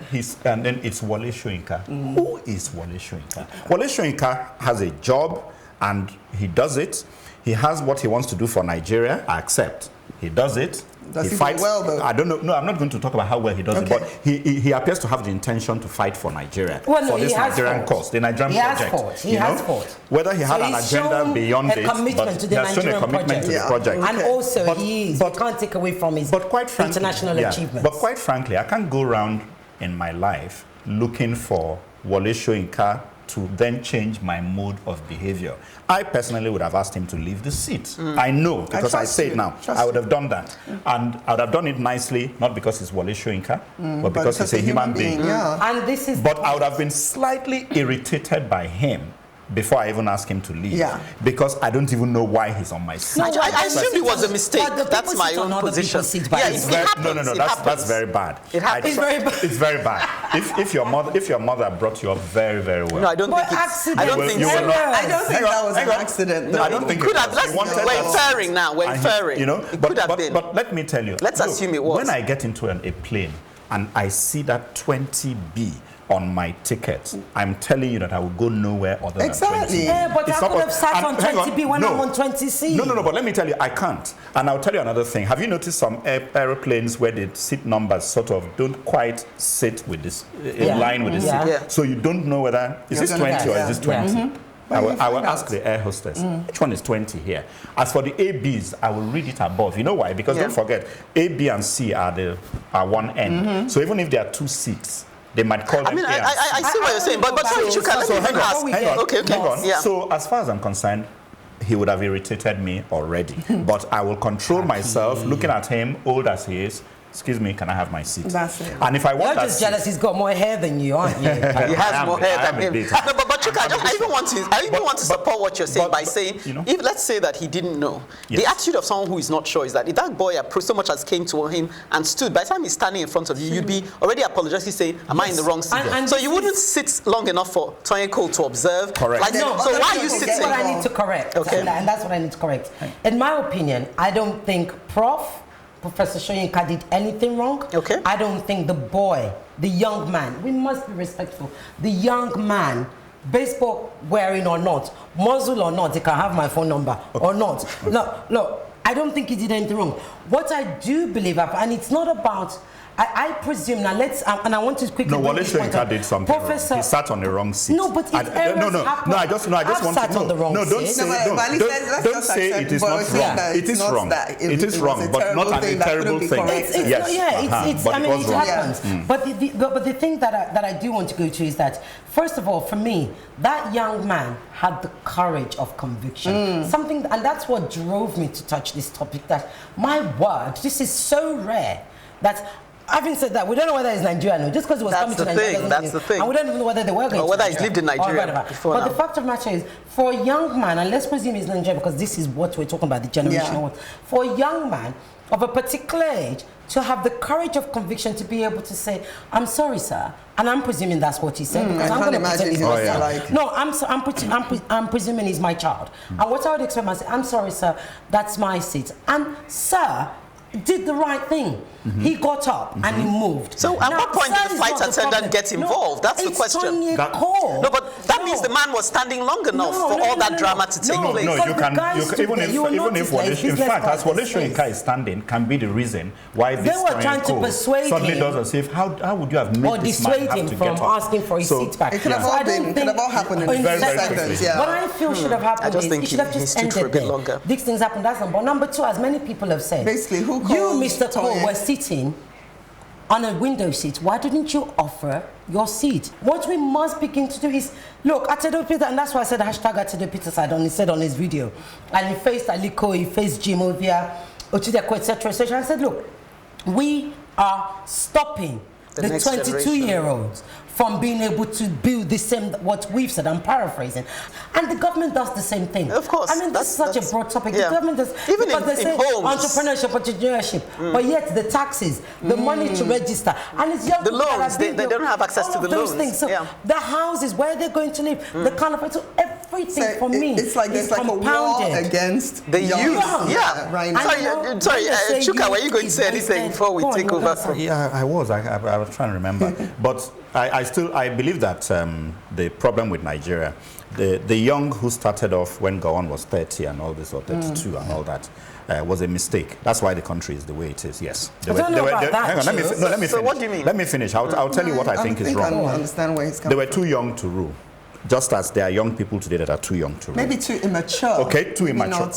it's Wole Soyinka. Who is Wole Soyinka? Wole Soyinka has a job, and he does it. He has what he wants to do for Nigeria, I accept. He does it. Does he fight well, though? I don't know. No, I'm not going to talk about how well he does it, but he appears to have the intention to fight for Nigeria, for this Nigerian cause, the Nigerian project. He has fought. Whether he had an agenda beyond it, commitment to the Nigerian project. And also, you can't take away from his international achievements. But quite frankly, I can't go around in my life looking for Wole Soyinka to then change my mode of behavior. I personally would have asked him to leave the seat. I know, because I say it now. I would have done that. And I would have done it nicely, not because he's Wole Soyinka, but because he's a human being. And this is but I would have been slightly irritated by him before I even ask him to leave. Because I don't even know why he's on my seat. No, I assume it was a mistake. That's my own position. That's very bad. It's very bad. It's very bad. If your mother brought you up very, very well. No, I don't think it's... I don't think that was an accident. No, I don't think it was. We're inferring now. We're inferring. It could have been. But let me tell you. Let's assume it was. When I get into a plane and I see that 20B on my ticket, I'm telling you that I will go nowhere other than 20. Yeah, but I could have sat on 20B when I'm on 20C. No, but let me tell you, I can't. And I'll tell you another thing. Have you noticed some aeroplanes where the seat numbers sort of don't quite sit with this, in line with the seat? So you don't know whether, is this 20 or is this 20? I will ask the air hostess, which one is 20 here? As for the ABs, I will read it above. You know why? Because don't forget, A, B, and C are one end. So even if there are two seats, they might call them. I see what you're saying, but sorry, Chuka, let me ask. Hang on. So as far as I'm concerned, he would have irritated me already. But I will control myself, looking at him, old as he is. Excuse me, can I have my seat? That's it. And if I want You're just jealous he's got more hair than you, aren't you? He has more hair than him. No, but Chuka, I even want to support what you're saying by saying, if let's say that he didn't know, the attitude of someone who is not sure is that if that boy so much as came to him and stood, by the time he's standing in front of you, you'd be already apologizing, saying, am I in the wrong seat? So you wouldn't sit long enough for Tony Cole to observe. Correct. Like, so why are you sitting? That's what I need to correct. Okay. And that's what I need to correct. In my opinion, I don't think Professor Soyinka did anything wrong. Okay. I don't think the boy, the young man, we must be respectful. The young man, baseball wearing or not, muzzle or not, he can have my phone number or not. No, I don't think he did anything wrong. What I do believe, and it's not about, I presume, now and I want to quickly... No, Wole Soyinka did something wrong. He sat on the wrong seat. No, but I just want to... on the wrong seat. Don't say it is not wrong. It is wrong. It is wrong, but not a terrible thing. Yes. I mean, it happens. But the thing that I do want to go to is that, first of all, for me, that young man had the courage of conviction. And that's what drove me to touch this topic, that, my word, this is so rare that... Having said that, we don't know whether he's Nigerian or just because he was coming to Nigeria. That's the thing. And we don't even know whether they were going or whether he's lived in Nigeria before. But the fact of the matter is, for a young man, and let's presume he's Nigerian because this is what we're talking about, the generational one. For a young man of a particular age to have the courage of conviction to be able to say, I'm sorry, sir. And I'm presuming that's what he said. Because I'm going to imagine he's my son. No, I'm presuming he's my child. And what I would expect myself, I'm sorry, sir, that's my seat. And sir did the right thing. He got up and he moved. So at what point did the flight attendant get involved? That's the question. No, but that means the man was standing long enough for all that drama to take place. No, you can even if in fact, as Wole Soyinka is standing, can be the reason why this suddenly does as if how would you have made this man have to get up? from asking for his seat back. It could have all happened in very seconds. What I feel should have happened is it should have just ended there. These things happen. That's number one. Number two, as many people have said, basically, who called you, Mr. Cole, were sitting on a window seat. Why didn't you offer your seat? What we must begin to do is, look, Atedo Peter, and that's why I said hashtag Atedo Peter he said on his video, and he faced Aliko, he faced Jim Ovia, Ochideko, etc., etc. I said, look, we are stopping the 22-year-olds from being able to build the same, what we've said, I'm paraphrasing. And the government does the same thing. Of course. I mean, this is such a broad topic. Yeah. The government does, even because they say entrepreneurship, but yet the taxes, the money to register, and it's young the loans, they don't have access to the those loans. Things. So the houses, where they're going to live, the kind of, so everything for me it's like there's like a war against the youth. Yeah. Right now. Sorry, Chuka, were you going to say anything before we take over? Yeah, I was trying to remember. But I believe that the problem with Nigeria, the young who started off when Gowon was 30 and all this, or 32 and all that, was a mistake. That's why the country is the way it is. Yes. Hang on, let me finish. So what do you mean? Let me finish. I'll tell you what I think is wrong. I understand where he's coming They were too young to rule. Just as there are young people today that are too young to rule. Maybe too immature. Okay, too immature.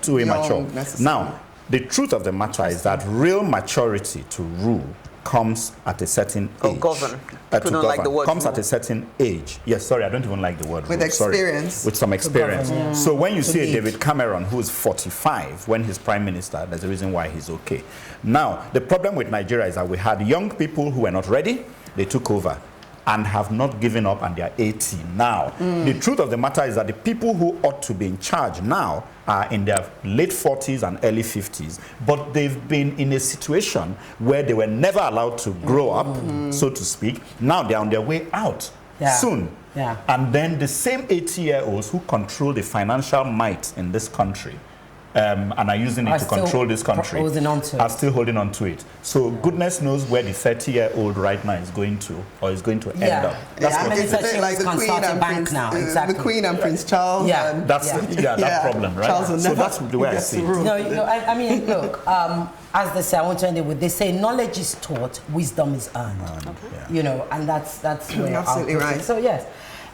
Too immature. Now, the truth of the matter is that real maturity to rule comes at a certain age. Oh, govern. People don't like the word comes rule. at a certain age. Yes, sorry, I don't even like the word With rule. experience. Sorry. With some experience. govern, yeah. So when you To see a lead. David Cameron who is 45 when he's prime minister, there's a reason why he's okay. Now, the problem with Nigeria is that we had young people who were not ready, they took over and have not given up, and they are 80 now. The truth of the matter is that the people who ought to be in charge now are in their late 40s and early 50s, but they've been in a situation where they were never allowed to grow up, so to speak. Now they're on their way out soon. Yeah. And then the same 80-year-olds who control the financial might in this country and are using it Are to still control this country, holding on to are it. still holding on to it. So goodness knows where the 30-year-old right now is going to, or is going to end up. That's Yeah, I what mean, it It's a is. bit like the Can Queen start a and bank Prince, now, the exactly. Queen and Prince Charles. Yeah. And That's that problem, right? Charles will So never that's the way I get see to it. rule. No, I mean, look, as they say, I want to end it with, they say knowledge is taught, wisdom is earned. You know, and that's where You're absolutely I'll put it. right. So yes.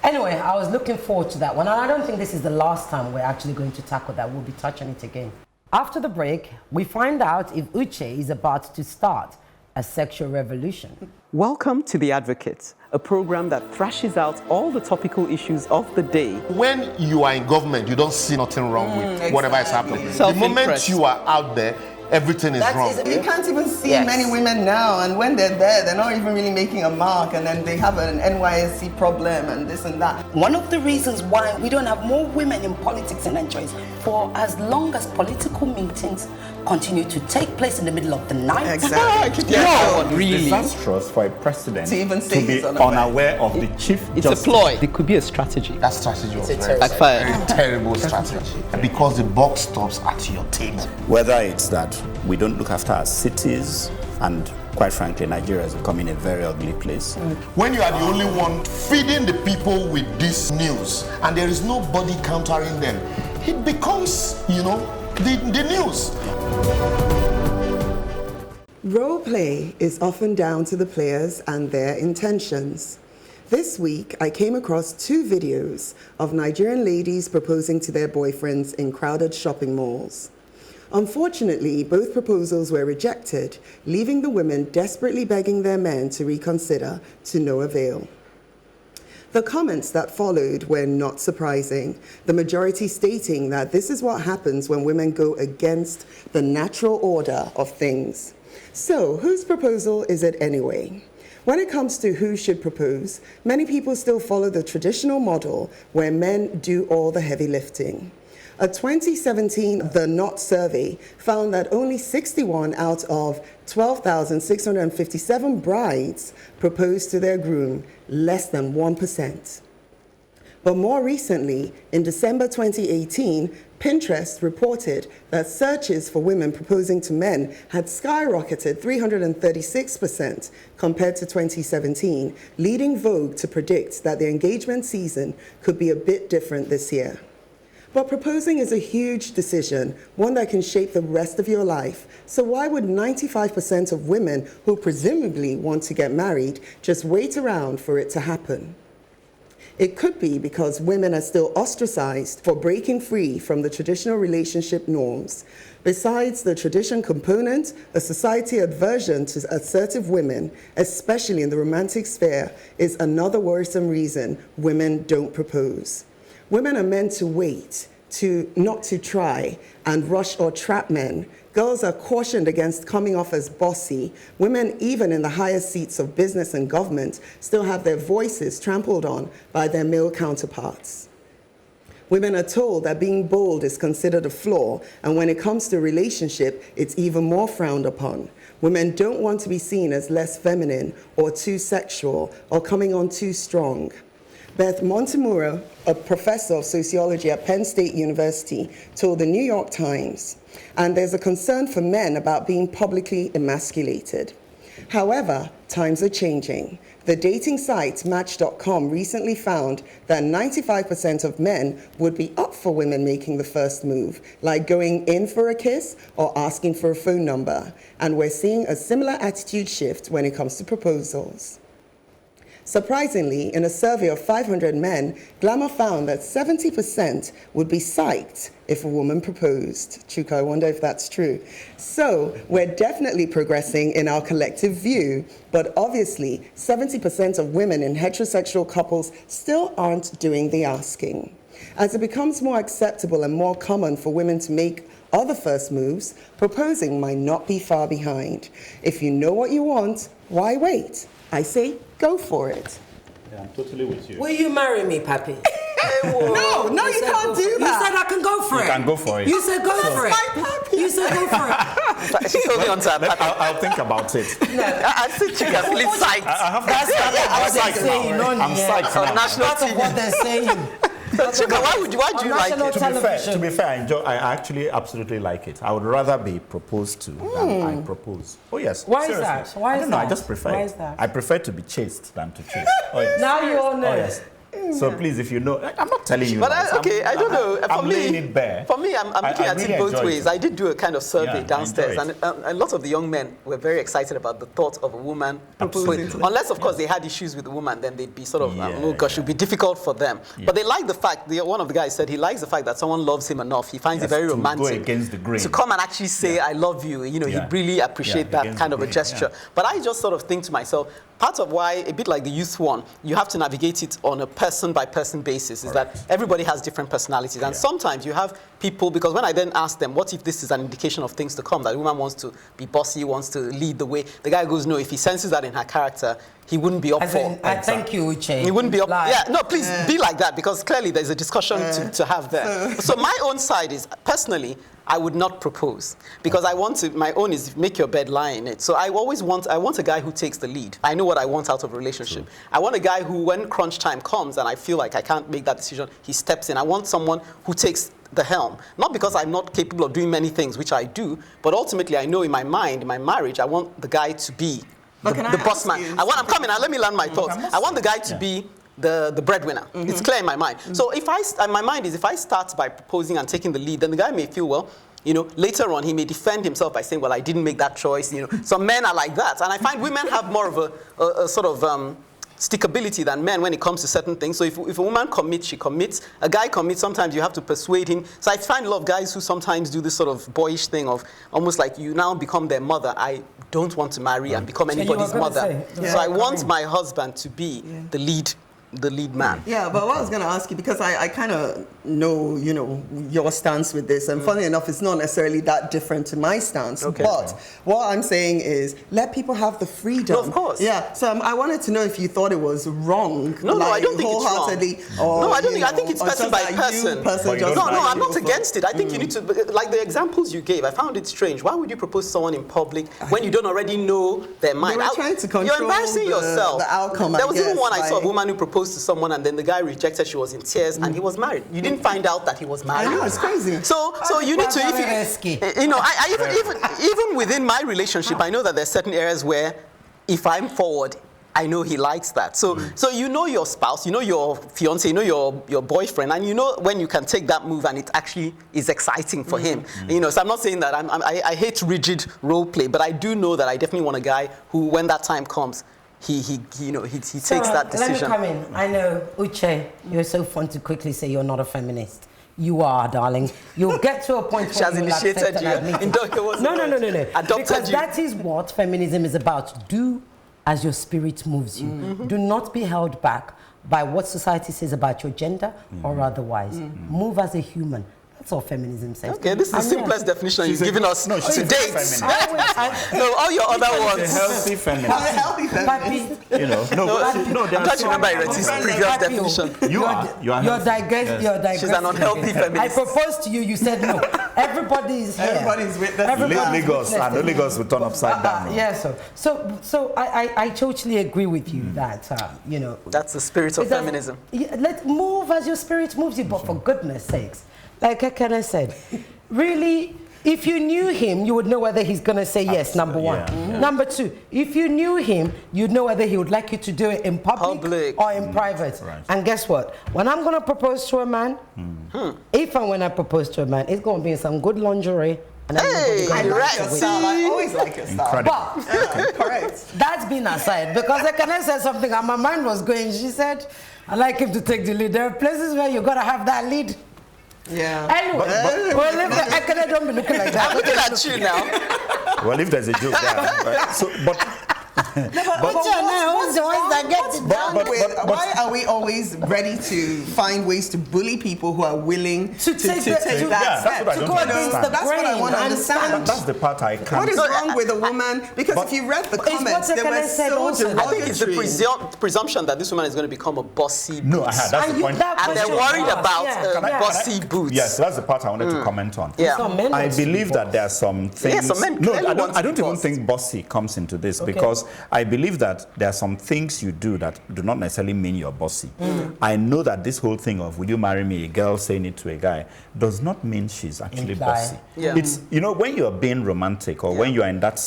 Anyway, I was looking forward to that one, and I don't think this is the last time we're actually going to tackle that. We'll be touching it again. After the break, we find out if Uche is about to start a sexual revolution. Welcome to The Advocate, a program that thrashes out all the topical issues of the day. When you are in government, you don't see nothing wrong with whatever is happening. The moment Self-interest. you are out there, everything is wrong. You can't even see Yes. many women now, and when they're there, they're not even really making a mark, and then they have an NYSC problem and this and that. One of the reasons why we don't have more women in politics in Nigeria is for as long as political meetings continue to take place in the middle of the night. Exactly. No, It's really. disastrous for a president To even say be he's unaware. unaware of the chief It's a justice. ploy. It could be a strategy. That strategy was very, Backfired. very terrible strategy. Because the buck stops at your table. Whether it's that we don't look after our cities, and quite frankly, Nigeria is becoming a very ugly place. When you are the only one feeding the people with this news, and there is nobody countering them, it becomes, the news. Role play is often down to the players and their intentions. This week, I came across 2 videos of Nigerian ladies proposing to their boyfriends in crowded shopping malls. Unfortunately, both proposals were rejected, leaving the women desperately begging their men to reconsider, to no avail. The comments that followed were not surprising, the majority stating that this is what happens when women go against the natural order of things. So, whose proposal is it anyway? When it comes to who should propose, many people still follow the traditional model where men do all the heavy lifting. A 2017 The Knot survey found that only 61 out of 12,657 brides proposed to their groom, less than 1%. But more recently, in December 2018, Pinterest reported that searches for women proposing to men had skyrocketed 336% compared to 2017, leading Vogue to predict that the engagement season could be a bit different this year. But proposing is a huge decision, one that can shape the rest of your life. So why would 95% of women who presumably want to get married just wait around for it to happen? It could be because women are still ostracized for breaking free from the traditional relationship norms. Besides the tradition component, a society aversion to assertive women, especially in the romantic sphere, is another worrisome reason women don't propose. Women are meant to wait, not to try and rush or trap men. Girls are cautioned against coming off as bossy. Women, even in the highest seats of business and government, still have their voices trampled on by their male counterparts. Women are told that being bold is considered a flaw, and when it comes to a relationship, it's even more frowned upon. Women don't want to be seen as less feminine or too sexual or coming on too strong. Beth Montemurro, a professor of sociology at Penn State University, told the New York Times, and there's a concern for men about being publicly emasculated. However, times are changing. The dating site Match.com recently found that 95% of men would be up for women making the first move, like going in for a kiss or asking for a phone number. And we're seeing a similar attitude shift when it comes to proposals. Surprisingly, in a survey of 500 men, Glamour found that 70% would be psyched if a woman proposed. Chuka, I wonder if that's true. So we're definitely progressing in our collective view, but obviously 70% of women in heterosexual couples still aren't doing the asking. As it becomes more acceptable and more common for women to make other first moves, proposing might not be far behind. If you know what you want, why wait? I say, go for it. Yeah, I'm totally with you. Will you marry me, Papi? No, you can't do that. You said I can go for it. You can go for it. You said go for it. You said go for it. She's holding on to her Papi. I'll think about it. I see Chuka feeling psyched. I have That's what they're saying. I'm psyched On now. national That's TV. what they're saying. Chuka, why do you like it? To be fair, I actually absolutely like it. I would rather be proposed to than I propose. Oh yes. Why is seriously. that? Why I is don't know. I that? just prefer. Why it. is that? I prefer to be chased than to chase. Oh yes. Now you all know. Oh yes. So please, if you know, I'm not telling you. But now. I don't know. I'm laying it bare. For me, I'm looking at really it both enjoy ways. it. I did do a kind of survey Yeah, downstairs, I and enjoy a lot of the young men were very excited about the thought of a woman proposing. Unless, of course, they had issues with the woman, then they'd be sort of, oh gosh, it would be difficult for them. Yeah. But they like the fact, one of the guys said he likes the fact that someone loves him enough. He finds it very to romantic. go against the grain. To come and actually say, I love you. You know, Yeah. he'd really appreciate Yeah, that against kind the of a grain, gesture. yeah. But I just sort of think to myself, part of why, a bit like the youth one, you have to navigate it on a person-by-person basis, is that everybody has different personalities. And sometimes you have people, because when I then ask them, what if this is an indication of things to come, that the woman wants to be bossy, wants to lead the way, the guy goes, no, if he senses that in her character, he wouldn't be up for. Thank you, Uche. He wouldn't be up. Like, Yeah, no, please be like that, because clearly there's a discussion to have there. So my own side is, personally, I would not propose, because I want to, my own is make your bed, lie in it. So I want a guy who takes the lead. I know what I want out of a relationship. I want a guy who, when crunch time comes and I feel like I can't make that decision, he steps in. I want someone who takes the helm. Not because I'm not capable of doing many things, which I do, but ultimately I know in my mind, in my marriage, I want the guy to be the boss man. I'm coming now, let me land my thoughts. I want the guy to be the breadwinner. It's clear in my mind. So if my mind is, if I start by proposing and taking the lead, then the guy may feel, well, you know, later on he may defend himself by saying, well, I didn't make that choice. You know, some men are like that. And I find women have more of a sort of stickability than men when it comes to certain things. So if a woman commits, she commits. A guy commits, sometimes you have to persuade him. So I find a lot of guys who sometimes do this sort of boyish thing of almost like you now become their mother. I don't want to marry and become anybody's mother. So I want my husband to be the lead man. Yeah, but what I was going to ask you, because I kind of know, you know, your stance with this, and funny enough, it's not necessarily that different to my stance. Okay. But what I'm saying is, let people have the freedom. No, of course. Yeah. So I wanted to know if you thought it was wrong. No, I don't think it's wrong. wholeheartedly, No, I don't think. I think it's or person just by that person. you person just No, like I'm not you. against it. I think you need to, like the examples you gave, I found it strange. Why would you propose to someone in public when you don't already know their mind? They were trying to control You're embarrassing yourself. the outcome, There was even guess, one I saw, a like- woman who proposed to someone and then the guy rejected. She was in tears and he was married. You didn't find out that he was married. I know, it's crazy. So you need to, if you know, even within my relationship, I know that there's certain areas where if I'm forward, I know he likes that. So you know your spouse, you know your fiance, you know your boyfriend, and you know when you can take that move and it actually is exciting for him. You know, so I'm not saying that I hate rigid role play, but I do know that I definitely want a guy who, when that time comes, he takes that decision. Let me come in. I know, Uche, you're so fun to quickly say you're not a feminist. You are, darling. You'll get to a point where She has you'll initiated accept you. and admit it. No. Adopted Because you. that is what feminism is about. Do as your spirit moves you. Do not be held back by what society says about your gender or otherwise. Move as a human. That's all feminism says. Okay, this is the simplest definition you've given us to she's a date. good feminist. No, all your other A ones. healthy feminist. Papi, You know, I'm trying to remember Ireti's previous definition. You're digressing. She's an unhealthy I feminist. proposed to you, you said no. Everybody is here. Everybody's witnessing. Everybody's Lagos, and witnessing. Lagos will turn upside down. Yeah, so I totally agree with you that, you know. That's the spirit of feminism. Let move as your spirit moves you, but for goodness sakes, like Ekene said, really If you knew him, you would know whether he's going to say yes, number one. Yeah. Number two, if you knew him, you'd know whether he would like you to do it in public or in private. Right. And guess what? When I'm going to propose to a man, if and when I propose to a man, it's going to be in some good lingerie. And Hey, I you're like right. your style. I always like your style. Incredible. But Correct. that's been aside, because Ekene said something and my mind was going. She said, I like him to take the lead. There are places where you got to have that lead. Yeah. Anyway, well, if the Ekene don't be looking like that. I'm looking at you now. Well, if there's a joke there, right? So, Why are we always ready to find ways to bully people who are willing to take that step? that's what I don't understand. That's what I want to understand. That's the part I can't. What is wrong with a woman? Because if you read the comments, they were so derogatory. I think it's the presumption that this woman is going to become a bossy boots. No, that's the point. And they're worried about bossy boots. Yes, that's the part I wanted to comment on. Yeah. I believe that there are some things. Yeah, some men No, clearly want I don't to be even think bossy comes into this because I believe that there are some things you do that do not necessarily mean you're bossy. I know that this whole thing of "Will you marry me?" a girl saying it to a guy does not mean she's actually bossy. Yeah. It's when you're being romantic or when you're in that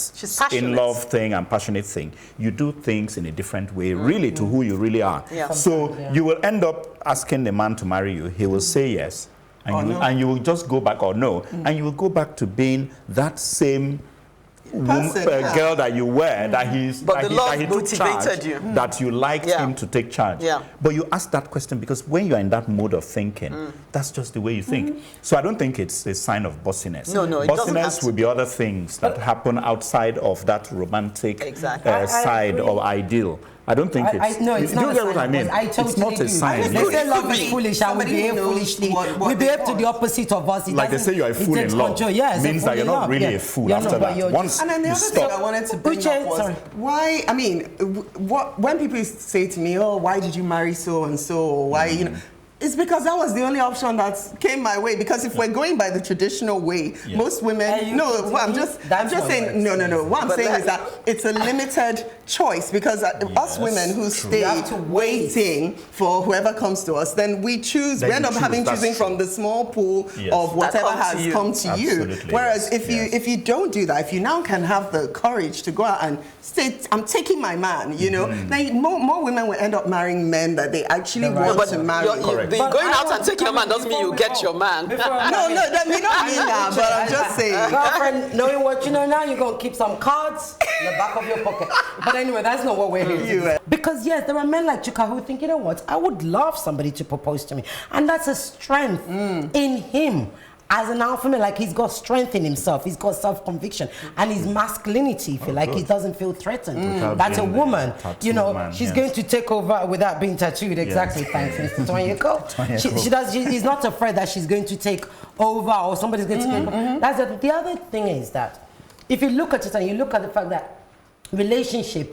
in-love thing and passionate thing, you do things in a different way, really, to who you really are. Yeah. So you will end up asking the man to marry you. He will say yes. And you will just go back, or no, and you will go back to being that same girl that you were, that he took charge, that you liked him to take charge. Yeah. But you ask that question because when you're in that mode of thinking, that's just the way you think. So I don't think it's a sign of bossiness. No, it doesn't have Bossiness to. will be other things that happen outside of that romantic side or ideal. I don't think it's... No, it's not. You get what I mean? I totally it's not a sign. They say love is foolish and we behave foolishly. We behave to the opposite of us. Like they say you're a fool in love. Yes, means that you're not really a fool after that. Once and then the other thing I wanted to bring up was why, I mean, when people say to me, oh, why did you marry so-and-so, or why, you know, it's because that was the only option that came my way. Because if we're going by the traditional way, most women, I'm just saying, no. What I'm saying is that it's a limited choice because us women who stay waiting for whoever comes to us, then we choose, we end up choosing from the small pool of whatever has come to you. Whereas if you don't do that, if you now can have the courage to go out and say, I'm taking my man, you know, then more women will end up marrying men that they actually want to marry. Going out and taking your man doesn't mean you get your man. No, that may not mean that, but I'm just saying. Girlfriend, knowing what you know now, you're going to keep some cards in the back of your pocket. But anyway, that's not what we're here to do. Because yes, there are men like Chuka who think, you know what, I would love somebody to propose to me. And that's a strength in him. As an alpha male, like he's got strength in himself, he's got self-conviction, and his masculinity, if you like, he doesn't feel threatened. That's a woman, you know, she's going to take over without being tattooed. Exactly, thanks, Mr. Tonyako. He's not afraid that she's going to take over or somebody's going to take over. That's the other thing is that if you look at it and you look at the fact that in relationship,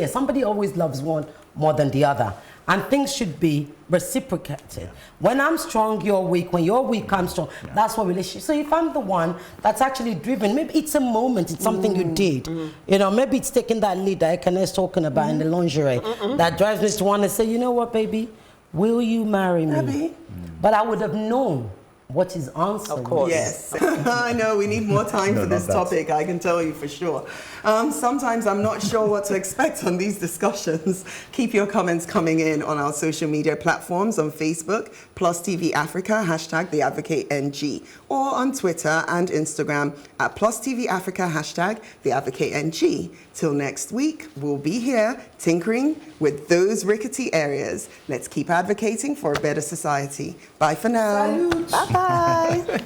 somebody always loves one more than the other. And things should be reciprocated. When I'm strong, you're weak. When you're weak, I'm strong. That's what relationship. So if I'm the one that's actually driven, maybe it's a moment, it's something you did. You know, maybe it's taking that lead that Ekene is talking about in the lingerie that drives me to want to say, you know what, baby, will you marry me? But I would have known what his answer of course. Yes. I know we need more time for this topic, I can tell you for sure. Sometimes I'm not sure what to expect on these discussions. Keep your comments coming in on our social media platforms on Facebook, Plus TV Africa, #TheAdvocateNG, or on Twitter and Instagram at Plus TV Africa, #TheAdvocateNG. Till next week, we'll be here tinkering with those rickety areas. Let's keep advocating for a better society. Bye for now. Salute. Bye-bye.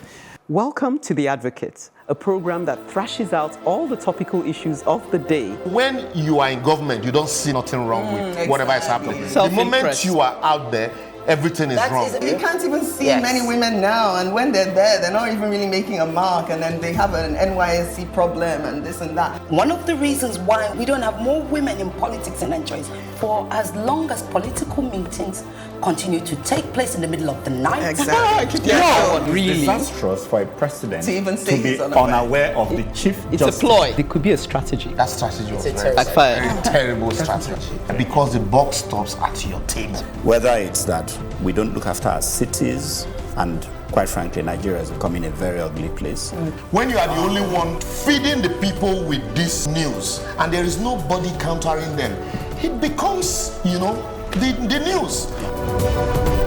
Welcome to The Advocate, a program that thrashes out all the topical issues of the day. When you are in government, you don't see nothing wrong with whatever is happening. The moment you are out there, everything is wrong. You can't even see many women now, and when they're there, they're not even really making a mark, and then they have an NYSC problem and this and that. One of the reasons why we don't have more women in politics in Nigeria is for as long as political meetings continue to take place in the middle of the night. Exactly. Really disastrous for a president to even say be unaware of the chief It's justice. a ploy. It could be a strategy. That strategy was Backfired. terrible strategy. Because the box stops at your table. Whether it's that we don't look after our cities and quite frankly, Nigeria is becoming a very ugly place. When you are the only one feeding the people with this news and there is nobody countering them, it becomes, the news.